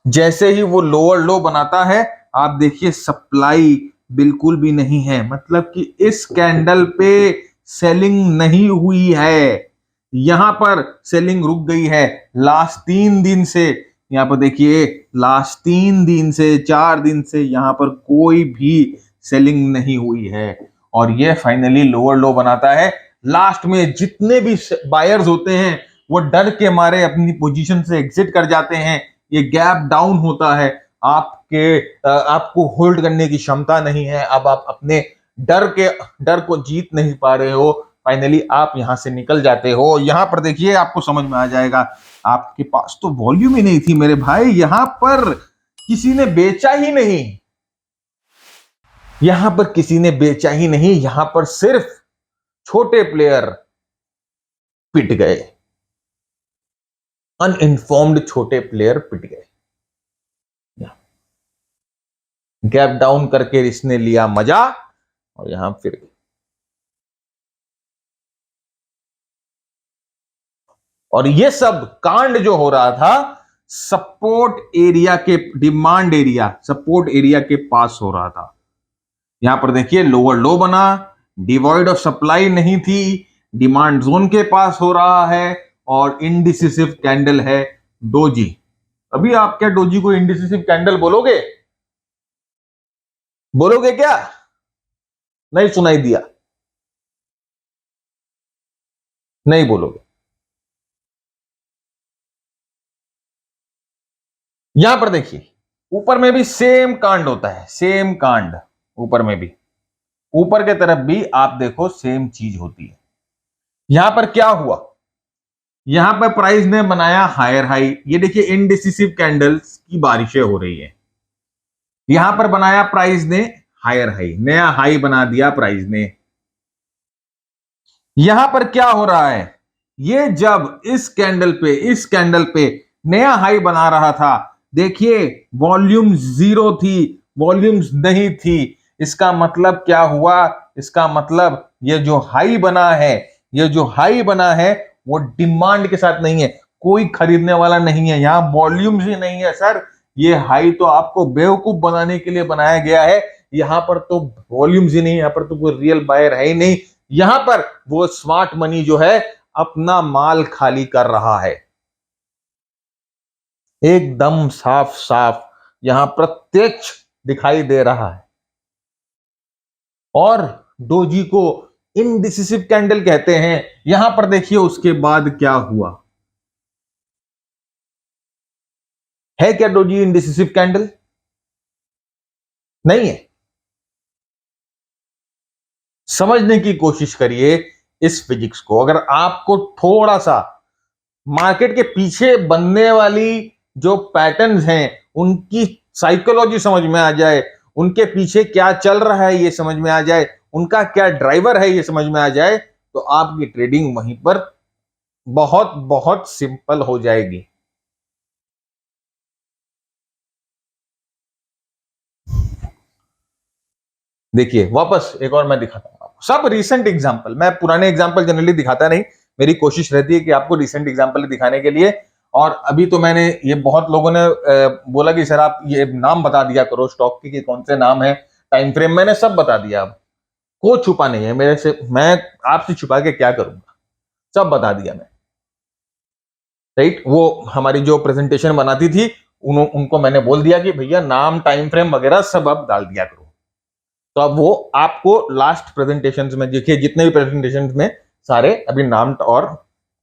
जैसे ही वो लोअर लो बनाता है, आप देखिए सप्लाई बिल्कुल भी नहीं है, मतलब कि इस कैंडल पे सेलिंग नहीं हुई है। यहां पर सेलिंग रुक गई है लास्ट 3 दिन से। यहां पर देखिए लास्ट 3 दिन से, 4 दिन से यहां पर कोई भी सेलिंग नहीं हुई है, और ये फाइनली लोअर लो बनाता है। लास्ट में जितने भी बायर्स होते हैं वो डर के मारे अपनी पोजीशन से एग्जिट कर जाते हैं। ये गैप डाउन होता है, आपको होल्ड करने की क्षमता नहीं है। अब आप अपने डर को जीत नहीं पा रहे हो, फाइनली आप यहां से निकल जाते हो। यहां पर देखिए आपको समझ में आ जाएगा, आपके पास तो वॉल्यूम ही नहीं थी मेरे भाई, यहां पर किसी ने बेचा ही नहीं, यहां पर किसी ने बेचा ही नहीं, यहां पर सिर्फ छोटे प्लेयर पिट गए, अनइन्फॉर्म्ड छोटे प्लेयर पिट गए। गैप डाउन करके इसने लिया मजा, और यहां फिर और ये सब कांड जो हो रहा था सपोर्ट एरिया के, डिमांड एरिया, सपोर्ट एरिया के पास हो रहा था। यहां पर देखिए लोअर लो बना, डिवॉइड ऑफ सप्लाई नहीं थी, डिमांड जोन के पास हो रहा है, और इंडिसिसिव कैंडल है डोजी। अभी आप क्या डोजी को इंडिसिसिव कैंडल बोलोगे? बोलोगे क्या? नहीं सुनाई दिया, नहीं बोलोगे। यहां पर देखिए ऊपर में भी सेम कांड होता है, सेम कांड ऊपर में भी, ऊपर के तरफ भी आप देखो सेम चीज होती है। यहां पर क्या हुआ, यहां पर प्राइस ने बनाया हायर हाई। ये देखिए इनडिसिसिव कैंडल्स की बारिशें हो रही है। यहां पर बनाया प्राइस ने हायर हाई, नया हाई बना दिया प्राइस ने। यहां पर क्या हो रहा है, ये जब इस कैंडल पे नया हाई बना रहा था, देखिए वॉल्यूम जीरो थी, वॉल्यूम्स नहीं थी। इसका मतलब क्या हुआ, इसका मतलब ये जो हाई बना है, ये जो हाई बना है वो डिमांड के साथ नहीं है, कोई खरीदने वाला नहीं है, यहां वॉल्यूम्स ही नहीं है। सर ये हाई तो आपको बेवकूफ बनाने के लिए बनाया गया है, यहां पर तो वॉल्यूम्स ही नहीं, यहां पर तो कोई रियल बायर है ही नहीं। यहां पर वो स्मार्ट मनी जो है अपना माल खाली कर रहा है, एकदम साफ साफ यहां प्रत्यक्ष दिखाई दे रहा है। और डोजी को इनडिसिसिव कैंडल कहते हैं। यहां पर देखिए उसके बाद क्या हुआ, है क्या डोजी इनडिसिसिव कैंडल? नहीं है। समझने की कोशिश करिए इस फिजिक्स को। अगर आपको थोड़ा सा मार्केट के पीछे बनने वाली जो पैटर्न्स हैं उनकी साइकोलॉजी समझ में आ जाए, उनके पीछे क्या चल रहा है ये समझ में आ जाए, उनका क्या ड्राइवर है ये समझ में आ जाए, तो आपकी ट्रेडिंग वहीं पर बहुत बहुत सिंपल हो जाएगी। देखिए वापस एक और मैं दिखाता हूं आपको, सब रिसेंट एग्जांपल, मैं पुराने एग्जांपल जनरली दिखाता नहीं, मेरी कोशिश रहती है कि आपको रिसेंट एग्जांपल दिखाने के लिए। और अभी तो मैंने ये बहुत लोगों ने बोला कि सर आप ये नाम बता दिया करो स्टॉक के कि कौन से नाम है, टाइम फ्रेम, मैंने सब बता दिया। अब को छुपा नहीं है मेरे से, मैं आपसे छुपा के क्या करूंगा, सब बता दिया मैं। राइट, वो हमारी जो प्रेजेंटेशन बनाती थी उनको मैंने बोल दिया कि भैया नाम टाइम फ्रेम वगैरह सब आप डाल दिया करो। तो अब वो आपको लास्ट प्रेजेंटेशन में देखिए, जितने भी प्रेजेंटेशन में सारे अभी नाम और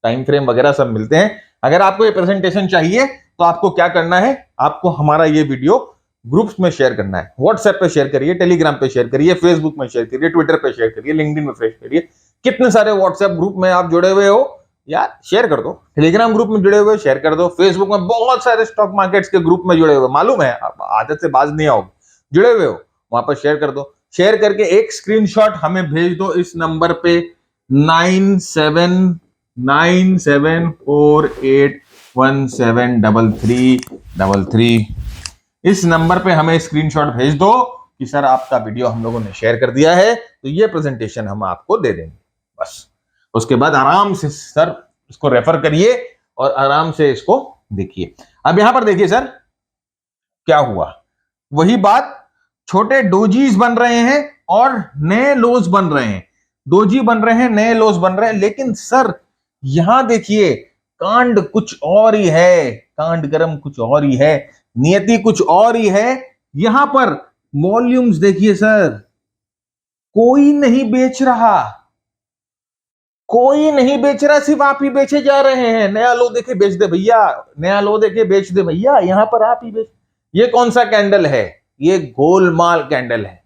टाइम फ्रेम वगैरह सब मिलते हैं। अगर आपको ये प्रेजेंटेशन चाहिए तो आपको क्या करना है, आपको हमारा ये वीडियो ग्रुप्स में शेयर करना है, व्हाट्सएप पे शेयर करिए, टेलीग्राम पे शेयर करिए, फेसबुक में शेयर करिए, ट्विटर पे शेयर करिए, लिंक्डइन में शेयर करिए। कितने सारे व्हाट्सएप ग्रुप में आप जुड़े हुए हो यार, शेयर कर दो। टेलीग्राम ग्रुप में जुड़े हुए शेयर कर दो। फेसबुक में बहुत सारे स्टॉक मार्केट्स के ग्रुप में जुड़े हुए, मालूम है, आप आदत से बाज नहीं आओगे, जुड़े हुए हो, वहां पर शेयर कर दो। शेयर करके एक स्क्रीनशॉट हमें भेज दो इस नंबर पे 979748173333। इस नंबर पे हमें स्क्रीनशॉट भेज दो कि सर आपका वीडियो हम लोगों ने शेयर कर दिया है, तो ये प्रेजेंटेशन हम आपको दे देंगे। बस उसके बाद आराम से सर इसको रेफर करिए और आराम से इसको देखिए। अब यहां पर देखिए सर क्या हुआ, वही बात, छोटे डोजीज बन रहे हैं और नए लोज बन रहे हैं, डोजी बन रहे हैं, नए लोज बन रहे हैं। लेकिन सर यहां देखिए कांड कुछ और ही है, कांड कर्म कुछ और ही है, नियति कुछ और ही है। यहां पर वॉल्यूम्स देखिए सर, कोई नहीं बेच रहा, कोई नहीं बेच रहा, सिर्फ आप ही बेचे जा रहे हैं। नया लो देखे बेच दे भैया, नया लो देखे बेच दे भैया, यहां पर आप ही बेच। ये कौन सा कैंडल है? ये गोलमाल कैंडल है।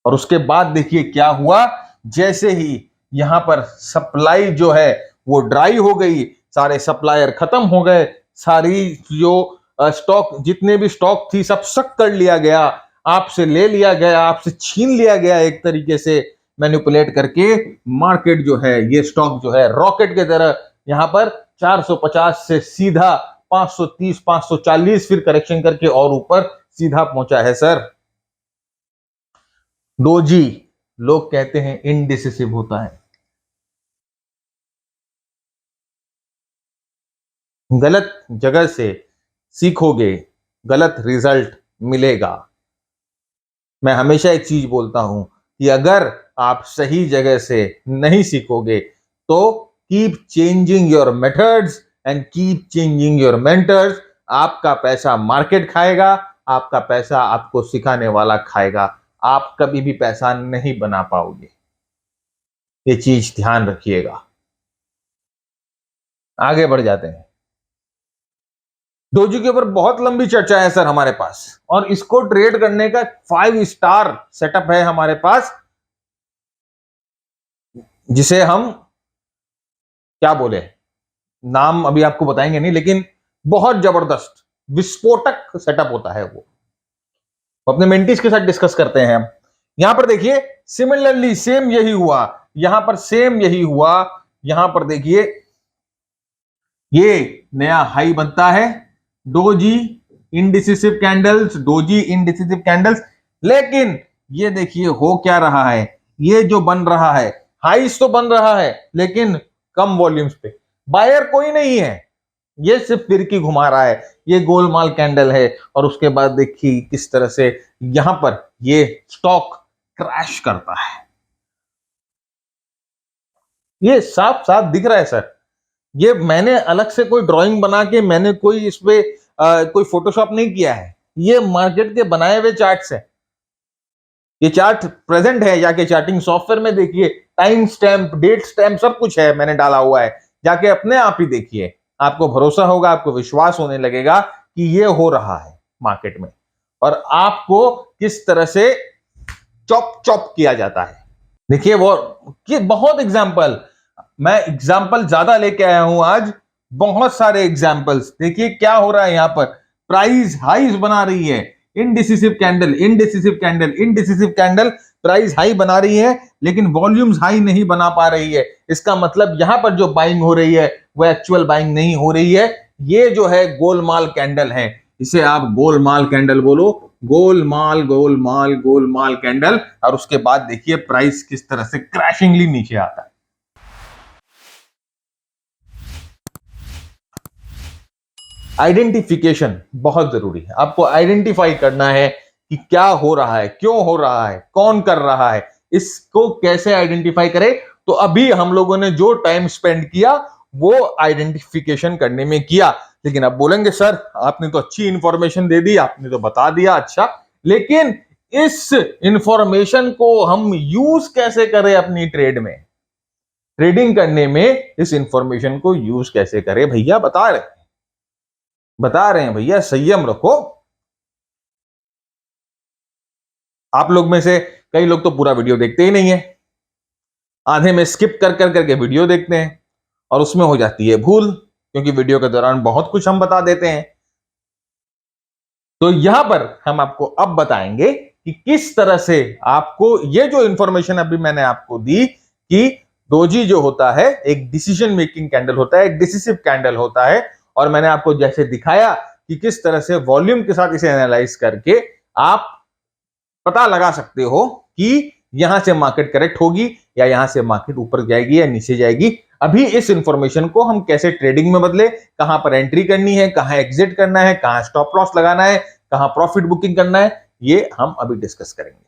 और उसके बाद देखिए क्या हुआ, जैसे ही यहां पर सप्लाई जो है वो ड्राई हो गई, सारे सप्लायर खत्म हो गए, सारी जो स्टॉक, जितने भी स्टॉक थी सब सक कर लिया गया, आपसे ले लिया गया, आपसे छीन लिया गया, एक तरीके से मैनिपुलेट करके मार्केट जो है, ये स्टॉक जो है रॉकेट की तरह यहां पर 450 से सीधा 530 540 फिर करेक्शन करके और ऊपर सीधा पहुंचा है सर। डोजी लोग कहते हैं इनडिसिसिव होता है, गलत जगह से सीखोगे गलत रिजल्ट मिलेगा। मैं हमेशा एक चीज बोलता हूं कि अगर आप सही जगह से नहीं सीखोगे तो keep changing your methods and keep changing your mentors. आपका पैसा मार्केट खाएगा, आपका पैसा आपको सिखाने वाला खाएगा, आप कभी भी पैसा नहीं बना पाओगे, ये चीज ध्यान रखिएगा। आगे बढ़ जाते हैं। डोजी के ऊपर बहुत लंबी चर्चा है सर हमारे पास, और इसको ट्रेड करने का 5 स्टार सेटअप है हमारे पास, जिसे हम क्या बोले, नाम अभी आपको बताएंगे नहीं, लेकिन बहुत जबरदस्त विस्फोटक सेटअप होता है वो अपने मेंटीज के साथ डिस्कस करते हैं हम। यहां पर देखिए सिमिलरली सेम यही हुआ, यहां पर सेम यही हुआ। यहां पर देखिए ये नया हाई बनता है, doji indecisive candles, doji indecisive candles. लेकिन ये देखिए हो क्या रहा है, ये जो बन रहा है हाइस तो बन रहा है लेकिन कम वॉल्यूम्स पे, बायर कोई नहीं है, ये सिर्फ फिरकी घुमा रहा है, ये गोलमाल कैंडल है। और उसके बाद देखिए किस तरह से यहां पर ये स्टॉक क्रैश करता है, ये साफ साफ दिख रहा है सर। ये मैंने अलग से कोई ड्राइंग बना के, मैंने कोई इस पे कोई फोटोशॉप नहीं किया है, ये मार्केट के बनाए हुए चार्ट्स है। ये चार्ट प्रेजेंट है, जाके चार्टिंग सॉफ्टवेयर में देखिए, टाइम स्टैम्प, डेट स्टैम्प सब कुछ है, मैंने डाला हुआ है, जाके अपने आप ही देखिए, आपको भरोसा होगा, आपको विश्वास होने लगेगा कि ये हो रहा है मार्केट में, और आपको किस तरह से चॉप चॉप किया जाता है। देखिए वो कि बहुत एग्जाम्पल, मैं एग्जाम्पल ज्यादा लेके आया हूं आज, बहुत सारे एग्जाम्पल्स। देखिए क्या हो रहा है यहां पर, प्राइस हाईज बना रही है, indecisive candle, indecisive candle, indecisive candle, price high बना रही है लेकिन वॉल्यूम्स हाई नहीं बना पा रही है। इसका मतलब यहां पर जो बाइंग हो रही है वो एक्चुअल बाइंग नहीं हो रही है, ये जो है गोलमाल कैंडल है, इसे आप गोलमाल कैंडल बोलो, गोलमाल गोलमाल गोलमाल कैंडल। और उसके बाद देखिए प्राइस किस तरह से क्रैशिंगली नीचे आता है। आइडेंटिफिकेशन बहुत जरूरी है, आपको आइडेंटिफाई करना है कि क्या हो रहा है, क्यों हो रहा है, कौन कर रहा है, इसको कैसे आइडेंटिफाई करें। तो अभी हम लोगों ने जो टाइम स्पेंड किया वो आइडेंटिफिकेशन करने में किया। लेकिन अब बोलेंगे सर आपने तो अच्छी इंफॉर्मेशन दे दी, आपने तो बता दिया, अच्छा, लेकिन इस इंफॉर्मेशन को हम यूज कैसे करें अपनी ट्रेड में, ट्रेडिंग करने में इस इंफॉर्मेशन को यूज कैसे करें भैया, बता रहे हैं भैया, संयम रखो। आप लोग में से कई लोग तो पूरा वीडियो देखते ही नहीं है, आधे में स्किप कर कर करके वीडियो देखते हैं और उसमें हो जाती है भूल, क्योंकि वीडियो के दौरान बहुत कुछ हम बता देते हैं। तो यहां पर हम आपको अब बताएंगे कि किस तरह से आपको ये जो इंफॉर्मेशन अभी मैंने आपको दी कि डोजी जो होता है एक डिसीजन मेकिंग कैंडल होता है, एक डिसिसिव कैंडल होता है, और मैंने आपको जैसे दिखाया कि किस तरह से वॉल्यूम के साथ इसे एनालाइज करके आप पता लगा सकते हो कि यहां से मार्केट करेक्ट होगी या यहां से मार्केट ऊपर जाएगी या नीचे जाएगी। अभी इस इंफॉर्मेशन को हम कैसे ट्रेडिंग में बदले, कहां पर एंट्री करनी है, कहां एग्जिट करना है, कहां स्टॉप लॉस लगाना है, कहां प्रॉफिट बुकिंग करना है, ये हम अभी डिस्कस करेंगे।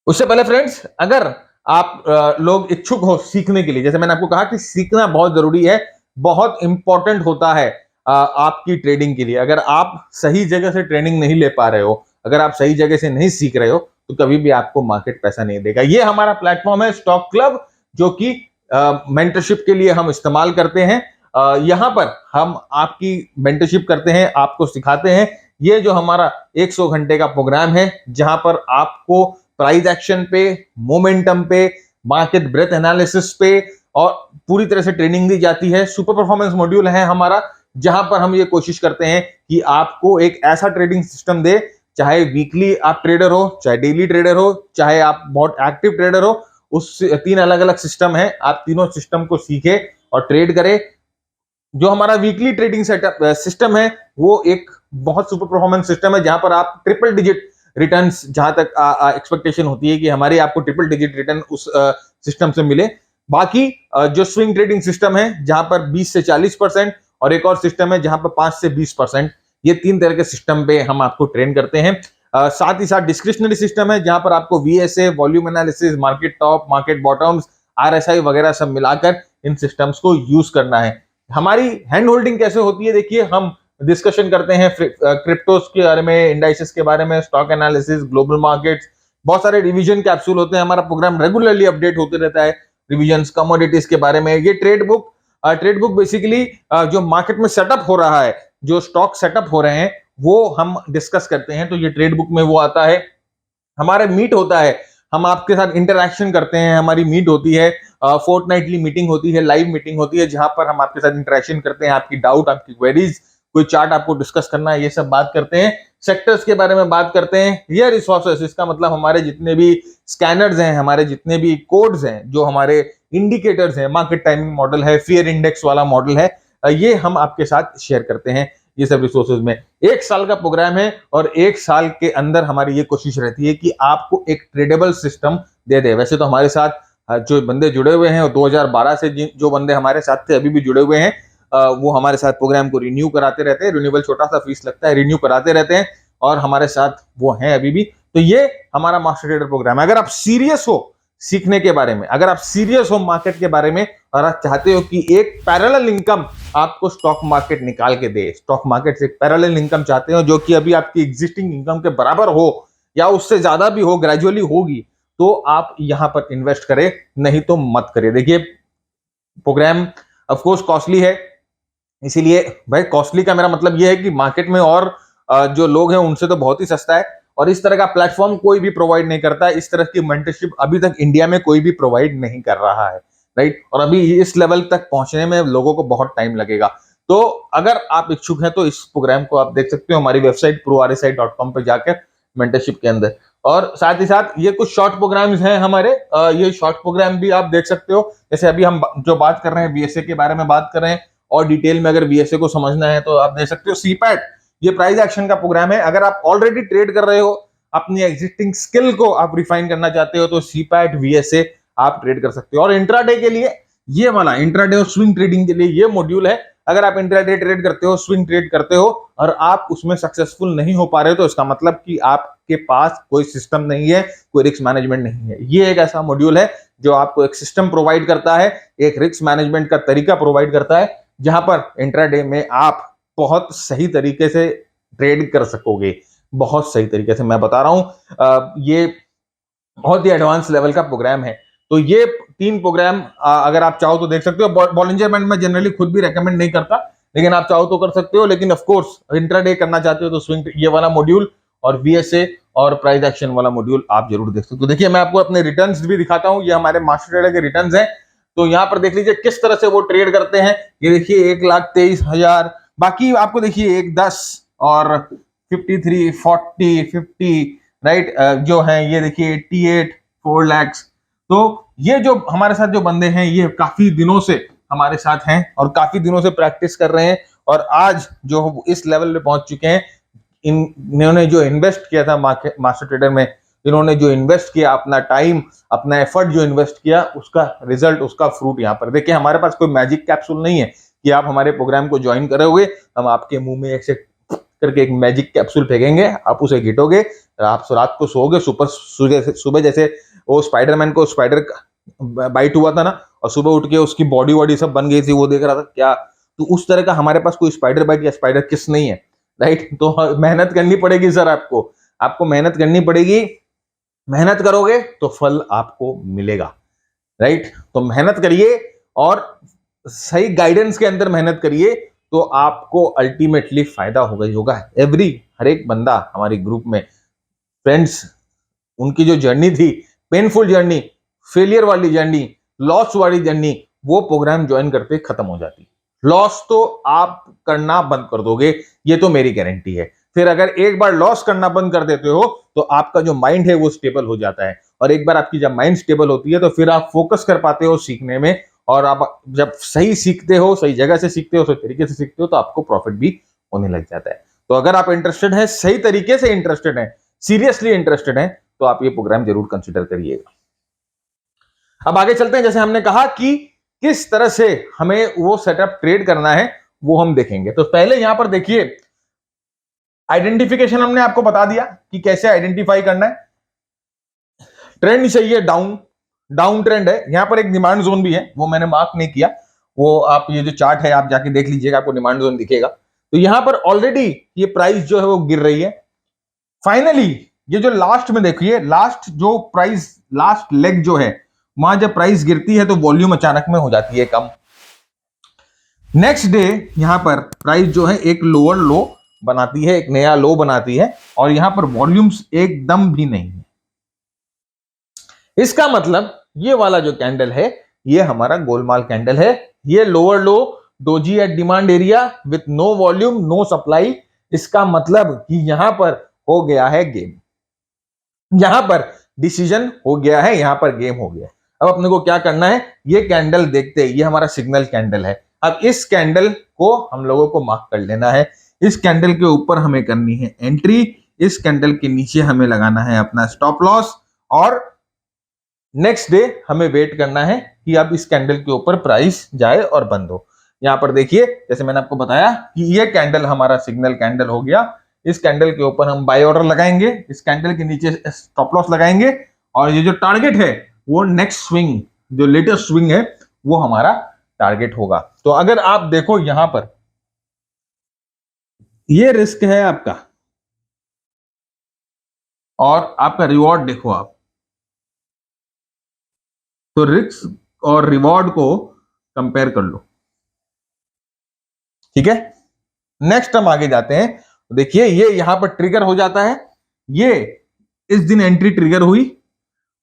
उससे पहले फ्रेंड्स, अगर आप लोग इच्छुक हो सीखने के लिए, जैसे मैंने आपको कहा कि सीखना बहुत जरूरी है, बहुत इंपॉर्टेंट होता है आपकी ट्रेडिंग के लिए। अगर आप सही जगह से ट्रेनिंग नहीं ले पा रहे हो, अगर आप सही जगह से नहीं सीख रहे हो, तो कभी भी आपको मार्केट पैसा नहीं देगा। ये हमारा प्लेटफॉर्म है स्टॉक क्लब, जो कि मेंटरशिप के लिए हम इस्तेमाल करते हैं। यहां पर हम आपकी मेंटरशिप करते हैं, आपको सिखाते हैं। ये जो हमारा 100 घंटे का प्रोग्राम है, जहां पर आपको प्राइस एक्शन पे, मोमेंटम पे, मार्केट ब्रेथ एनालिसिस पे और पूरी तरह से ट्रेनिंग दी जाती है। सुपर परफॉर्मेंस मॉड्यूल है हमारा, जहां पर हम ये कोशिश करते हैं कि आपको एक ऐसा ट्रेडिंग सिस्टम दे, चाहे वीकली आप ट्रेडर हो, चाहे डेली ट्रेडर हो, चाहे आप बहुत एक्टिव ट्रेडर हो, उस 3 अलग अलग सिस्टम है, आप तीनों सिस्टम को सीखे और ट्रेड करें। जो हमारा वीकली ट्रेडिंग सेटअप सिस्टम है, वो एक बहुत सुपर परफॉर्मेंस सिस्टम है, जहां पर आप ट्रिपल डिजिट रिटर्न्स, जहां तक एक्सपेक्टेशन होती है कि हमारी आपको ट्रिपल डिजिट रिटर्न उस सिस्टम से मिले। बाकी जो स्विंग ट्रेडिंग सिस्टम है, जहां पर 20 से 40%, और एक और सिस्टम है जहां पर 5 से 20%, ये 3 तरह के सिस्टम पे हम आपको ट्रेन करते हैं। साथ ही साथ डिस्क्रिशनरी सिस्टम है, जहां पर आपको VSA, volume analysis, market top, market bottoms, RSI वगैरह सब मिलाकर इन सिस्टम्स को यूज करना है। हमारी हैंड होल्डिंग कैसे होती है, देखिए हम डिस्कशन करते हैं क्रिप्टोस के बारे में, इंडाइसेस के बारे में, स्टॉक एनालिसिस, ग्लोबल मार्केट्स, बहुत सारे रिवीजन कैप्सूल होते हैं। हमारा प्रोग्राम रेगुलरली अपडेट होते रहता है रिवीजन्स, कमोडिटीज के बारे में। ये ट्रेड बुक बेसिकली जो मार्केट में सेटअप हो रहा है, जो स्टॉक सेटअप हो रहे हैं, वो हम डिस्कस करते हैं। तो ये ट्रेड बुक में वो आता है। हमारे मीट होता है, हम आपके साथ इंटरैक्शन करते हैं, हमारी मीट होती है, फोर्टनाइटली मीटिंग होती है, लाइव मीटिंग होती है, जहां पर हम आपके साथ इंटरैक्शन करते हैं, आपकी डाउट, आपकी क्वेरीज, कोई चार्ट आपको डिस्कस करना है, ये सब बात करते हैं। सेक्टर्स के बारे में बात करते हैं। ये रिसोर्सेस, इसका मतलब हमारे जितने भी स्कैनर्स हैं, हमारे जितने भी कोड्स हैं, जो हमारे इंडिकेटर्स हैं, मार्केट टाइमिंग मॉडल है, फियर इंडेक्स वाला मॉडल है, ये हम आपके साथ शेयर करते हैं। ये सब रिसोर्सेज में 1 साल का प्रोग्राम है, और 1 साल के अंदर हमारी ये कोशिश रहती है कि आपको एक ट्रेडेबल सिस्टम दे दे। वैसे तो हमारे साथ जो बंदे जुड़े हुए हैं, और 2012 से जो बंदे हमारे साथ थे अभी भी जुड़े हुए हैं, वो हमारे साथ प्रोग्राम को रिन्यू कराते रहते हैं। रिन्यूअल छोटा सा फीस लगता है, रिन्यू कराते रहते हैं, और हमारे साथ वो हैं अभी भी। तो ये हमारा मास्टर ट्रेडर प्रोग्राम है। अगर आप सीरियस हो सीखने के बारे में, अगर आप सीरियस हो मार्केट के बारे में, और आप चाहते हो कि एक पैरेलल इनकम आपको स्टॉक मार्केट निकाल के दे, स्टॉक मार्केट से एक पैरेलल इनकम चाहते हो जो कि अभी आपकी एग्जिस्टिंग इनकम के बराबर हो या उससे ज्यादा भी हो, ग्रेजुअली होगी, तो आप यहां पर इन्वेस्ट करें, नहीं तो मत करिए। देखिए, प्रोग्राम ऑफ कोर्स कॉस्टली है, इसीलिए भाई कॉस्टली का मेरा मतलब यह है कि मार्केट में और जो लोग हैं उनसे तो बहुत ही सस्ता है, और इस तरह का प्लेटफॉर्म कोई भी प्रोवाइड नहीं करता है। इस तरह की मेंटरशिप अभी तक इंडिया में कोई भी प्रोवाइड नहीं कर रहा है, राइट। और अभी इस लेवल तक पहुंचने में लोगों को बहुत टाइम लगेगा। तो अगर आप इच्छुक हैं तो इस प्रोग्राम को आप देख सकते हो हमारी वेबसाइट prorsi.com पे जाकर, मेंटरशिप के अंदर। और साथ ही साथ ये कुछ शॉर्ट प्रोग्राम्स हैं हमारे, ये शॉर्ट प्रोग्राम भी आप देख सकते हो। जैसे अभी हम जो बात कर रहे हैं वीएसए के बारे में बात कर रहे हैं, और डिटेल में अगर वीएसए को समझना है तो आप देख सकते हो सीपैट, ये प्राइस एक्शन का प्रोग्राम है। अगर आप ऑलरेडी ट्रेड कर रहे हो, अपनी एग्जिस्टिंग स्किल को आप रिफाइन करना चाहते हो, तो सीपैट वीएसए आप ट्रेड कर सकते हो। और इंट्राडे के लिए ये वाला, इंट्राडे और स्विंग ट्रेडिंग के लिए ये मॉड्यूल है। अगर आप इंट्राडे ट्रेड करते हो, स्विंग ट्रेड करते हो, और आप उसमें सक्सेसफुल नहीं हो पा रहे हो, तो इसका मतलब कि आपके पास कोई सिस्टम नहीं है, कोई रिस्क मैनेजमेंट नहीं है। ये एक ऐसा मॉड्यूल है जो आपको एक सिस्टम प्रोवाइड करता है, एक रिस्क मैनेजमेंट का तरीका प्रोवाइड करता है, जहां पर इंट्राडे में आप बहुत सही तरीके से ट्रेड कर सकोगे। बहुत सही तरीके से मैं बता रहा हूं, ये बहुत ही एडवांस लेवल का प्रोग्राम है। तो ये 3 प्रोग्राम अगर आप चाहो तो देख सकते हो। बॉलिंजर बैंड में जनरली खुद भी रेकमेंड नहीं करता, लेकिन आप चाहो तो कर सकते हो। लेकिन ऑफ कोर्स इंट्राडे करना चाहते हो तो स्विंग ये वाला मॉड्यूल और वीएसए और प्राइस एक्शन वाला मॉड्यूल आप जरूर देख सकते हो। देखिए, मैं आपको अपने रिटर्न्स भी दिखाता हूं। ये हमारे मास्टर ट्रेडर के रिटर्न्स हैं। तो यहाँ पर देख लीजिए किस तरह से वो ट्रेड करते हैं। ये देखिए 1,23,000, बाकी आपको देखिए 1,10 और 53, 40, 50, राइट, जो है ये देखिए 88, 4 lakhs। तो ये जो हमारे साथ जो बंदे हैं ये काफी दिनों से हमारे साथ हैं और काफी दिनों से प्रैक्टिस कर रहे हैं और आज जो इस लेवल पे पहुंच चुके हैं। इन्होंने जो इन्वेस्ट किया था मास्टर ट्रेडर में, इन्होंने जो इन्वेस्ट किया अपना टाइम, अपना एफर्ट जो इन्वेस्ट किया, उसका रिजल्ट, उसका फ्रूट यहाँ पर देखिए। हमारे पास कोई मैजिक कैप्सूल नहीं है कि आप हमारे प्रोग्राम को ज्वाइन करोगे, हम आपके मुंह में ऐसे करके एक मैजिक कैप्सूल फेंकेंगे, आप उसे गिटोगे, आप रात को सोओगे, सुबह जैसे वो स्पाइडरमैन को स्पाइडर बाइट हुआ था ना, और सुबह उठ के उसकी बॉडी वॉडी सब बन गई थी, वो देख रहा था क्या, तो उस तरह का हमारे पास कोई स्पाइडर बाइट या स्पाइडर किस नहीं है, राइट। तो मेहनत करनी पड़ेगी सर, आपको मेहनत करनी पड़ेगी। मेहनत करोगे तो फल आपको मिलेगा, राइट। तो मेहनत करिए और सही गाइडेंस के अंदर मेहनत करिए, तो आपको अल्टीमेटली फायदा होगा। हर एक बंदा हमारे ग्रुप में, फ्रेंड्स, उनकी जो जर्नी थी, पेनफुल जर्नी, फेलियर वाली जर्नी, लॉस वाली जर्नी, वो प्रोग्राम ज्वाइन करते खत्म हो जाती। लॉस तो आप करना बंद कर दोगे, ये तो मेरी गारंटी है। फिर अगर एक बार लॉस करना बंद कर देते हो तो आपका जो माइंड है वो स्टेबल हो जाता है, और एक बार आपकी जब माइंड स्टेबल होती है तो फिर आप फोकस कर पाते हो सीखने में, और आप जब सही सीखते हो, सही जगह से सीखते हो, सही तरीके से सीखते हो, तो आपको प्रॉफिट भी होने लग जाता है। तो अगर आप इंटरेस्टेड हैं, सही तरीके से इंटरेस्टेड हैं, सीरियसली इंटरेस्टेड हैं, तो आप ये प्रोग्राम जरूर कंसिडर करिएगा। अब आगे चलते हैं। जैसे हमने कहा कि किस तरह से हमें वो सेटअप ट्रेड करना है वो हम देखेंगे। तो पहले यहां पर देखिए, आइडेंटिफिकेशन हमने आपको बता दिया कि कैसे आइडेंटिफाई करना है। ट्रेंड चाहिए डाउन ट्रेंड है, यहां पर एक डिमांड जोन भी है, वो मैंने मार्क नहीं किया, वो आप ये जो चार्ट है आप जाके देख लीजिएगा, आपको डिमांड जोन दिखेगा। तो यहां पर ऑलरेडी ये प्राइस जो है वो गिर रही है। फाइनली ये जो लास्ट में देखिए, लास्ट जो प्राइस, लास्ट लेग जो है, वहां जब प्राइस गिरती है तो वॉल्यूम अचानक में हो जाती है कम। नेक्स्ट डे यहां पर प्राइस जो है एक लोअर लो बनाती है, एक नया लो बनाती है, और यहां पर वॉल्यूम्स एकदम भी नहीं है। इसका मतलब ये वाला जो कैंडल है ये हमारा गोलमाल कैंडल है। ये lower low, doji at demand area with no volume, no supply. इसका मतलब कि यहां पर हो गया है गेम, यहां पर डिसीजन हो गया है, यहां पर गेम हो गया। अब अपने को क्या करना है, ये कैंडल देखते हैं, ये हमारा सिग्नल कैंडल है। अब इस कैंडल को हम लोगों को मार्क कर लेना है। इस कैंडल के ऊपर हमें करनी है एंट्री, इस कैंडल के नीचे हमें लगाना है अपना स्टॉप लॉस, और नेक्स्ट डे हमें वेट करना है कि अब इस कैंडल के ऊपर प्राइस जाए और बंद हो। यहां पर देखिए, जैसे मैंने आपको बताया कि ये कैंडल हमारा सिग्नल कैंडल हो गया। इस कैंडल के ऊपर हम बाय ऑर्डर लगाएंगे, इस कैंडल के नीचे स्टॉप लॉस लगाएंगे, और ये जो टारगेट है वो नेक्स्ट स्विंग, जो लेटेस्ट स्विंग है, वो हमारा टारगेट होगा। तो अगर आप देखो यहां पर ये रिस्क है आपका, और आपका रिवॉर्ड देखो आप, तो रिस्क और रिवॉर्ड को कंपेयर कर लो, ठीक है। नेक्स्ट हम आगे जाते हैं। देखिए ये यहां पर ट्रिगर हो जाता है, ये इस दिन एंट्री ट्रिगर हुई,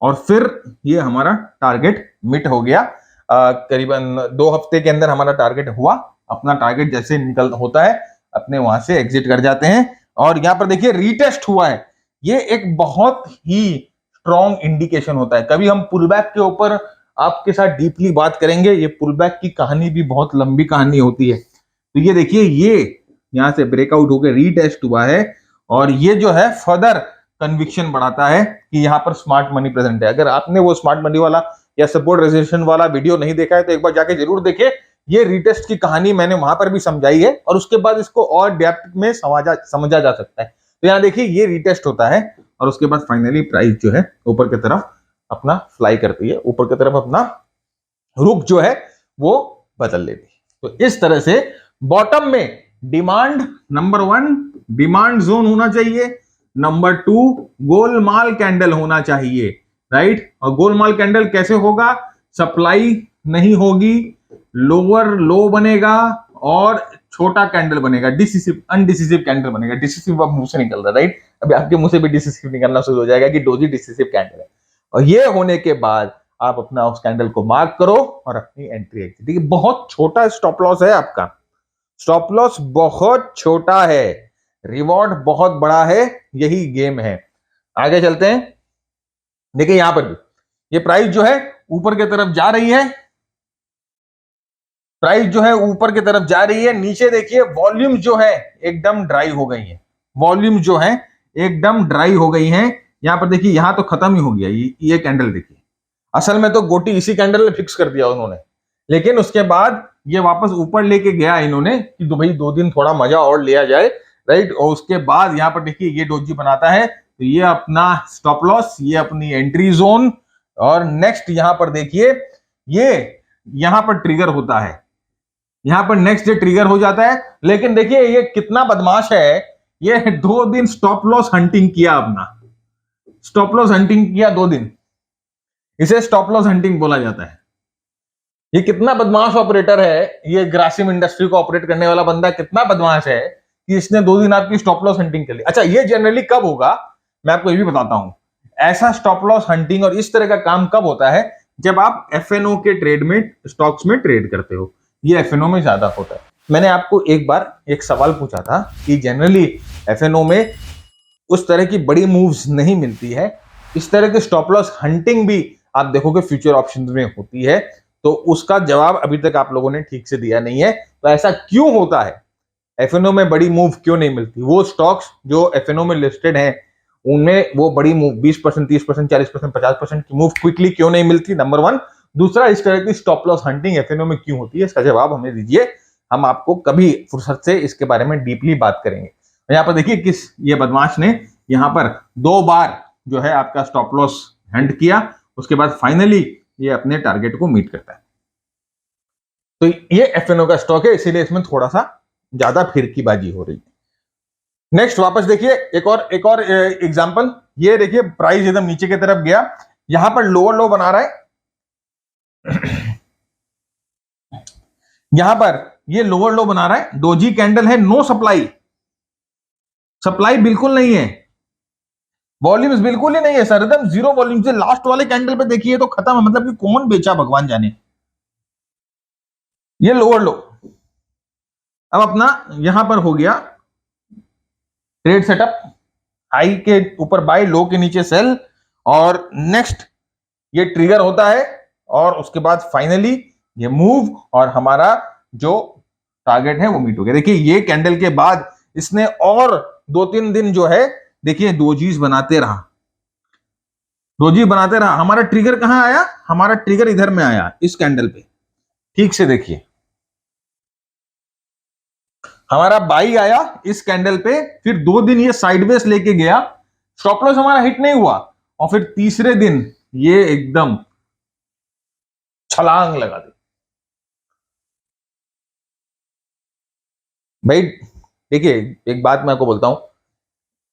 और फिर ये हमारा टारगेट मिट हो गया। करीबन 2 हफ्ते के अंदर हमारा टारगेट हुआ। अपना टारगेट जैसे निकल होता है अपने वहां से एग्जिट कर जाते हैं, और यहां पर देखिए रीटेस्ट हुआ है। ये एक बहुत ही स्ट्रॉन्ग इंडिकेशन होता है। कभी हम पुलबैक के ऊपर आपके साथ डीपली बात करेंगे, ये पुलबैक की कहानी भी बहुत लंबी कहानी होती है। तो ये देखिए, ये यहां से ब्रेकआउट होकर रीटेस्ट हुआ है, और ये जो है फर्दर कन्विक्शन बढ़ाता है कि यहां पर स्मार्ट मनी प्रेजेंट है। अगर आपने वो स्मार्ट मनी वाला या सपोर्ट रेजिस्टेंस वाला वीडियो नहीं देखा है तो एक बार जाके जरूर देखिए। ये रीटेस्ट की कहानी मैंने वहां पर भी समझाई है, और उसके बाद इसको और डेप्थ में समझा जा सकता है। तो यहाँ देखिए ये रीटेस्ट होता है, और उसके बाद फाइनली प्राइस जो है ऊपर की तरफ अपना फ्लाई करती है, ऊपर की तरफ अपना रुख जो है वो बदल लेती है। तो इस तरह से बॉटम में डिमांड, नंबर 1 डिमांड जोन होना चाहिए, नंबर 2 गोलमाल कैंडल होना चाहिए, राइट। और गोलमाल कैंडल कैसे होगा, सप्लाई नहीं होगी, लोअर लो बनेगा, और छोटा कैंडल बनेगा, डिसिसिव अनडिसिसिव कैंडल बनेगा। डिसिसिव अब मुंह से निकल रहा है, राइट, अभी आपके मुंह से भी डिसिसिव निकलना शुरू हो जाएगा कि डोजी डिसिसिव कैंडल है। और ये होने के बाद आप अपना उस कैंडल को मार्क करो और अपनी एंट्री एग्जिट। देखिए बहुत छोटा स्टॉप लॉस है आपका, स्टॉप लॉस बहुत छोटा है, रिवॉर्ड बहुत बड़ा है, यही गेम है। आगे चलते हैं। देखिए यहां पर भी ये प्राइस जो है ऊपर की तरफ जा रही है, प्राइस जो है ऊपर की तरफ जा रही है। नीचे देखिए वॉल्यूम जो है एकदम ड्राई हो गई है, वॉल्यूम जो है एकदम ड्राई हो गई है। यहां पर देखिए यहां तो खत्म ही हो गया ये कैंडल देखिए। असल में तो गोटी इसी कैंडल में फिक्स कर दिया उन्होंने, लेकिन उसके बाद ये वापस ऊपर लेके गया इन्होंने कि भाई 2 दिन थोड़ा मजा और लिया जाए, राइट। और उसके बाद यहां पर देखिए ये डोजी बनाता है, तो ये अपना स्टॉप लॉस, ये अपनी एंट्री जोन, और नेक्स्ट यहां पर देखिए ये यहां पर ट्रिगर होता है, यहां पर नेक्स्ट डे ट्रिगर हो जाता है। लेकिन देखिए ये कितना बदमाश है, ये 2 दिन स्टॉप लॉस हंटिंग किया, अपना स्टॉप लॉस हंटिंग किया 2 दिन, इसे स्टॉप लॉस हंटिंग बोला जाता है। ये कितना बदमाश ऑपरेटर है, ये ग्रासिम इंडस्ट्री को ऑपरेट करने वाला बंदा कितना बदमाश है कि इसने 2 दिन आपकी स्टॉप लॉस हंटिंग कर ली। अच्छा, ये जनरली कब होगा मैं आपको ये भी बताता हूं। ऐसा स्टॉप लॉस हंटिंग और इस तरह का काम कब होता है, जब आप एफएनओ के ट्रेड में, स्टॉक्स में ट्रेड करते हो। ये एफएनओ में ज्यादा होता है। मैंने आपको एक बार एक सवाल पूछा था कि जनरली एफएनओ में उस तरह की बड़ी मूव्स नहीं मिलती है, इस तरह के स्टॉप लॉस हंटिंग भी आप देखोगे फ्यूचर ऑप्शंस में होती है। तो उसका जवाब अभी तक आप लोगों ने ठीक से दिया नहीं है। तो ऐसा क्यों होता है, एफएनओ में बड़ी मूव क्यों नहीं मिलती? वो स्टॉक्स जो एफएनओ में लिस्टेड हैं उनमें वो बड़ी मूव 20%, 30%, 40%, 50% की मूव क्विकली क्यों नहीं मिलती, नंबर 1। दूसरा, इस तरह की स्टॉप लॉस हंटिंग एफएनओ में क्यों होती है, इसका जवाब हमें दीजिए। हम आपको कभी फुर्सत से इसके बारे में डीपली बात करेंगे। यहाँ पर देखिए किस ये बदमाश ने यहाँ पर 2 बार जो है आपका स्टॉप लॉस हंट किया, उसके बाद फाइनली ये अपने टारगेट को मीट करता है। तो ये एफएनओ का स्टॉक है, इसीलिए इसमें थोड़ा सा ज्यादा फिरकीबाजी हो रही है। नेक्स्ट वापस देखिए एक और एग्जांपल। ये देखिए प्राइस एकदम नीचे की तरफ गया, यहां पर लोअर लो बना रहा है यहां पर ये लोअर लो बना रहा है, डोजी कैंडल है, नो सप्लाई, सप्लाई बिल्कुल नहीं है, वॉल्यूम्स बिल्कुल ही नहीं है सर, एकदम जीरो वॉल्यूम से। लास्ट वाले कैंडल पे देखिए तो खत्म है, मतलब कि कौन बेचा भगवान जाने। ये लोअर लो अब अपना यहां पर हो गया ट्रेड सेटअप, हाई के ऊपर बाय, लो के नीचे सेल, और नेक्स्ट ये ट्रिगर होता है, और उसके बाद फाइनली ये मूव, और हमारा जो टारगेट है वो मीट हो गया। देखिए ये कैंडल के बाद इसने और 2-3 दिन जो है देखिए डोजीज बनाते रहा, डोजी बनाते रहा। हमारा ट्रिगर कहां आया, हमारा ट्रिगर इधर में आया इस कैंडल पे, ठीक से देखिए हमारा बाई आया इस कैंडल पे, फिर 2 दिन ये साइडवेज लेके गया, स्टॉप लॉस हमारा हिट नहीं हुआ, और फिर तीसरे दिन ये एकदम छलांग लगा दी। भाई देखिए एक बात मैं आपको बोलता हूं,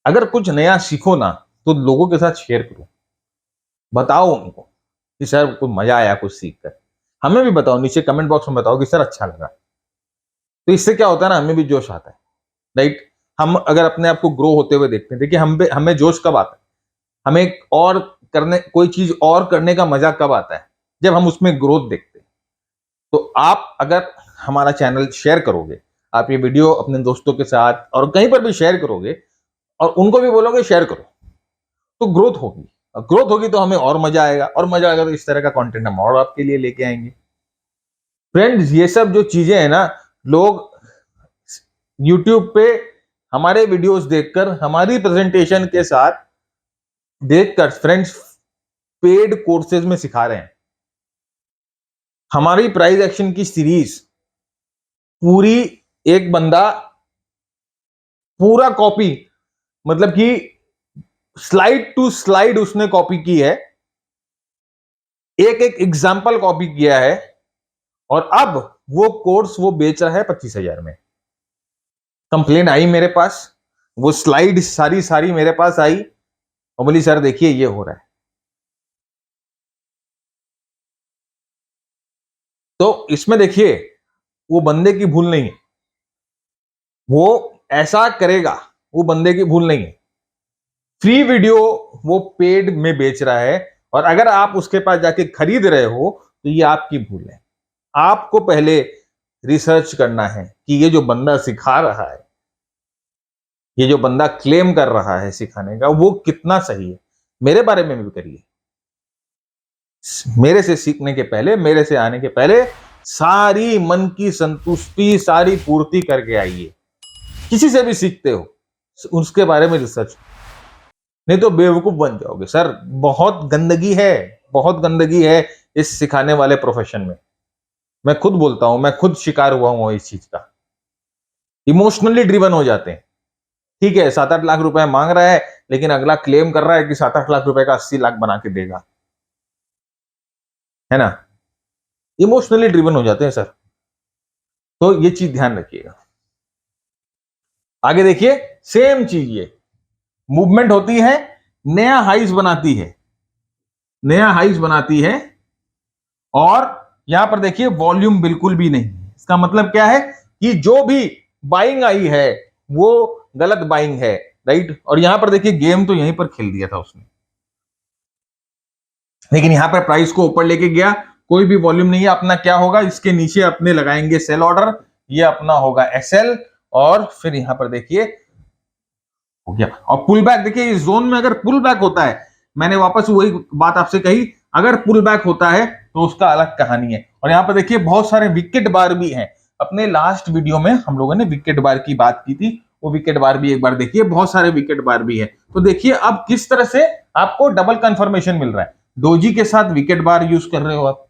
अगर कुछ नया सीखो ना तो लोगों के साथ शेयर करो, बताओ उनको कि सर कुछ मजा आया कुछ सीख कर। हमें भी बताओ, नीचे कमेंट बॉक्स में बताओ कि सर अच्छा लगा। तो इससे क्या होता है ना, हमें भी जोश आता है, राइट। हम अगर अपने आप को ग्रो होते हुए देखते हैं, देखिए हमें जोश कब आता है, हमें और करने, कोई चीज और करने का मजा कब आता है, जब हम उसमें ग्रोथ देखते हैं। तो आप अगर हमारा चैनल शेयर करोगे, आप ये वीडियो अपने दोस्तों के साथ और कहीं पर भी शेयर करोगे, और उनको भी बोलोगे शेयर करो, तो ग्रोथ होगी, और ग्रोथ होगी तो हमें और मजा आएगा, और मजा आएगा तो इस तरह का कंटेंट हम और आपके लिए लेके आएंगे। फ्रेंड्स ये सब जो चीजें हैं ना, लोग YouTube पे हमारे वीडियोस देखकर, हमारी प्रेजेंटेशन के साथ देखकर फ्रेंड्स पेड कोर्सेज में सिखा रहे हैं। हमारी प्राइस एक्शन की सीरीज पूरी, एक बंदा पूरा कॉपी, मतलब कि स्लाइड टू स्लाइड उसने कॉपी की है, एक एक एग्जाम्पल कॉपी किया है, और अब वो कोर्स वो बेच रहा है 25,000 में। कंप्लेन आई मेरे पास, वो स्लाइड सारी सारी मेरे पास आई, और बोली सर देखिए ये हो रहा है। तो इसमें देखिए वो बंदे की भूल नहीं है, वो ऐसा करेगा, वो बंदे की भूल नहीं है। फ्री वीडियो वो पेड में बेच रहा है, और अगर आप उसके पास जाके खरीद रहे हो तो ये आपकी भूल है। आपको पहले रिसर्च करना है कि ये जो बंदा सिखा रहा है ये जो बंदा क्लेम कर रहा है सिखाने का वो कितना सही है। मेरे बारे में भी करिए, मेरे से सीखने के पहले, मेरे से आने के पहले सारी मन की संतुष्टि, सारी पूर्ति करके आइए। किसी से भी सीखते हो उसके बारे में रिसर्च, नहीं तो बेवकूफ बन जाओगे। सर बहुत गंदगी है, बहुत गंदगी है इस सिखाने वाले प्रोफेशन में। मैं खुद बोलता हूं, मैं खुद शिकार हुआ हूं इस चीज का। इमोशनली ड्रिवन हो जाते हैं। ठीक है 7-8 लाख रुपए मांग रहा है, लेकिन अगला क्लेम कर रहा है कि 7-8 लाख रुपए का 80 लाख बना के देगा, है ना। इमोशनली ड्रिवन हो जाते हैं सर, तो ये चीज ध्यान रखिएगा। आगे देखिए, सेम चीज ये मूवमेंट होती है, नया हाइज बनाती है, नया हाइज बनाती है, और यहां पर देखिए वॉल्यूम बिल्कुल भी नहीं। इसका मतलब क्या है कि जो भी बाइंग आई है वो गलत बाइंग है, राइट। और यहां पर देखिए गेम तो यहीं पर खेल दिया था उसने, लेकिन यहां पर प्राइस को ऊपर लेके गया, कोई भी वॉल्यूम नहीं है। अपना क्या होगा, इसके नीचे अपने लगाएंगे सेल ऑर्डर, ये अपना होगा एसएल, और फिर यहां पर देखिए हो गया। और पुल बैक देखिए, इस जोन में अगर पुल बैक होता है, मैंने वापस वही बात आपसे कही, अगर पुल बैक होता है तो उसका अलग कहानी है। और यहां पर देखिए बहुत सारे विकेट बार भी हैं। अपने लास्ट वीडियो में हम लोगों ने विकेट बार की बात की थी, वो विकेट बार भी एक बार देखिए, बहुत सारे विकेट बार भी है। तो देखिए अब किस तरह से आपको डबल कंफर्मेशन मिल रहा है। डोजी के साथ विकेट बार यूज कर रहे हो आप,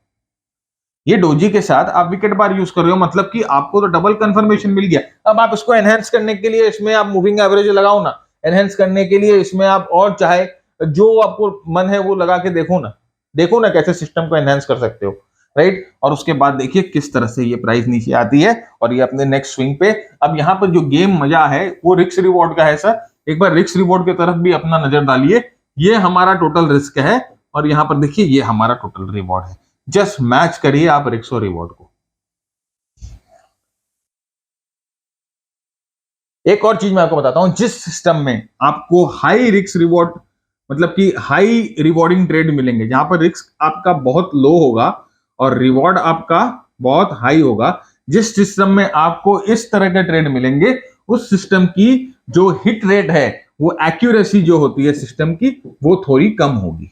ये डोजी के साथ आप विकेट बार यूज कर रहे हो, मतलब कि आपको तो डबल कंफर्मेशन मिल गया। अब आप इसको एनहेंस करने के लिए इसमें आप मूविंग एवरेज लगाओ ना, एनहेंस करने के लिए इसमें आप और चाहे जो आपको मन है वो लगा के देखो ना, देखो ना कैसे सिस्टम को एनहेंस कर सकते हो, राइट। और उसके बाद देखिए किस तरह से ये प्राइस नीचे आती है और ये अपने नेक्स्ट स्विंग पे। अब यहाँ पर जो गेम मजा है वो रिस्क रिवॉर्ड का है सर। एक बार रिस्क रिवॉर्ड की तरफ भी अपना नजर डालिए। ये हमारा टोटल रिस्क है और यहाँ पर देखिए ये हमारा टोटल रिवॉर्ड है। जस्ट मैच करिए आप रिस्क और रिवॉर्ड को। एक और चीज मैं आपको बताता हूं, जिस सिस्टम में आपको हाई रिस्क रिवॉर्ड, मतलब कि हाई रिवॉर्डिंग ट्रेड मिलेंगे, जहां पर रिस्क आपका बहुत लो होगा और रिवॉर्ड आपका बहुत हाई होगा, जिस सिस्टम में आपको इस तरह के ट्रेड मिलेंगे, उस सिस्टम की जो हिट रेट है, वो एक्यूरेसी जो होती है सिस्टम की, वो थोड़ी कम होगी।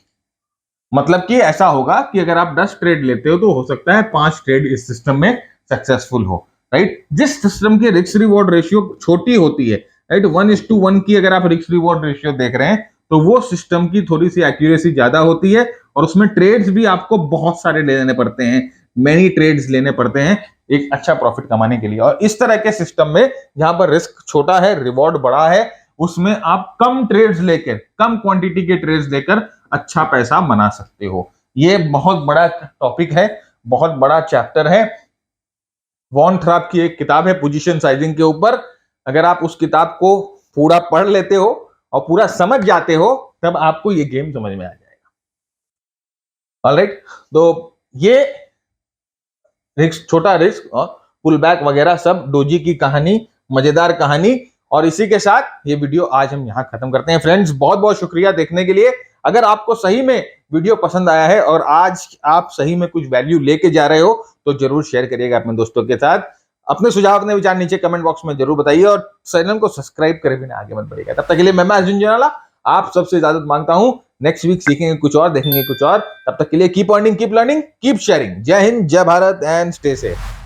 मतलब कि ऐसा होगा कि अगर आप 10 ट्रेड लेते हो तो हो सकता है 5 ट्रेड इस सिस्टम में सक्सेसफुल हो, राइट। जिस सिस्टम की रिस्क रिवॉर्ड रेशियो छोटी होती है, राइट, 1:1 की अगर आप रिस्क रिवॉर्ड रेशियो देख रहे हैं, तो वो सिस्टम की थोड़ी सी एक्यूरेसी ज्यादा होती है और उसमें ट्रेड्स भी आपको बहुत सारे लेने पड़ते हैं, मैनी ट्रेड्स लेने पड़ते हैं एक अच्छा प्रॉफिट कमाने के लिए। और इस तरह के सिस्टम में जहां पर रिस्क छोटा है, रिवॉर्ड बड़ा है, उसमें आप कम ट्रेड्स लेकर, कम क्वांटिटी के ट्रेड्स लेकर अच्छा पैसा बना सकते हो। ये बहुत बड़ा टॉपिक है, बहुत बड़ा चैप्टर है। वॉन थ्राप की एक किताब है पोजीशन साइजिंग के ऊपर, अगर आप उस किताब को पूरा पढ़ लेते हो और पूरा समझ जाते हो, तब आपको ये गेम समझ में आ जाएगा। ऑलराइट, तो ये रिस्क, छोटा रिस्क और पुल बैक वगैरह सब डोजी की कहानी, मजेदार कहानी। और इसी के साथ ये वीडियो आज हम यहां खत्म करते हैं। फ्रेंड्स बहुत बहुत शुक्रिया देखने के लिए। अगर आपको सही में वीडियो पसंद आया है और आज आप सही में कुछ वैल्यू लेके जा रहे हो, तो जरूर शेयर करिएगा अपने दोस्तों के साथ। अपने सुझाव, अपने विचार नीचे कमेंट बॉक्स में जरूर बताइए और चैनल को सब्सक्राइब करे बिना आगे मत बढ़िएगा। तब तक के लिए मैं अर्जुन जनाला आप सबसे इजाजत मांगता हूं। नेक्स्ट वीक सीखेंगे कुछ और, देखेंगे कुछ और। तब तक के लिए keep earning, keep learning, keep sharing. जय हिंद, जय भारत एंड स्टे सेफ।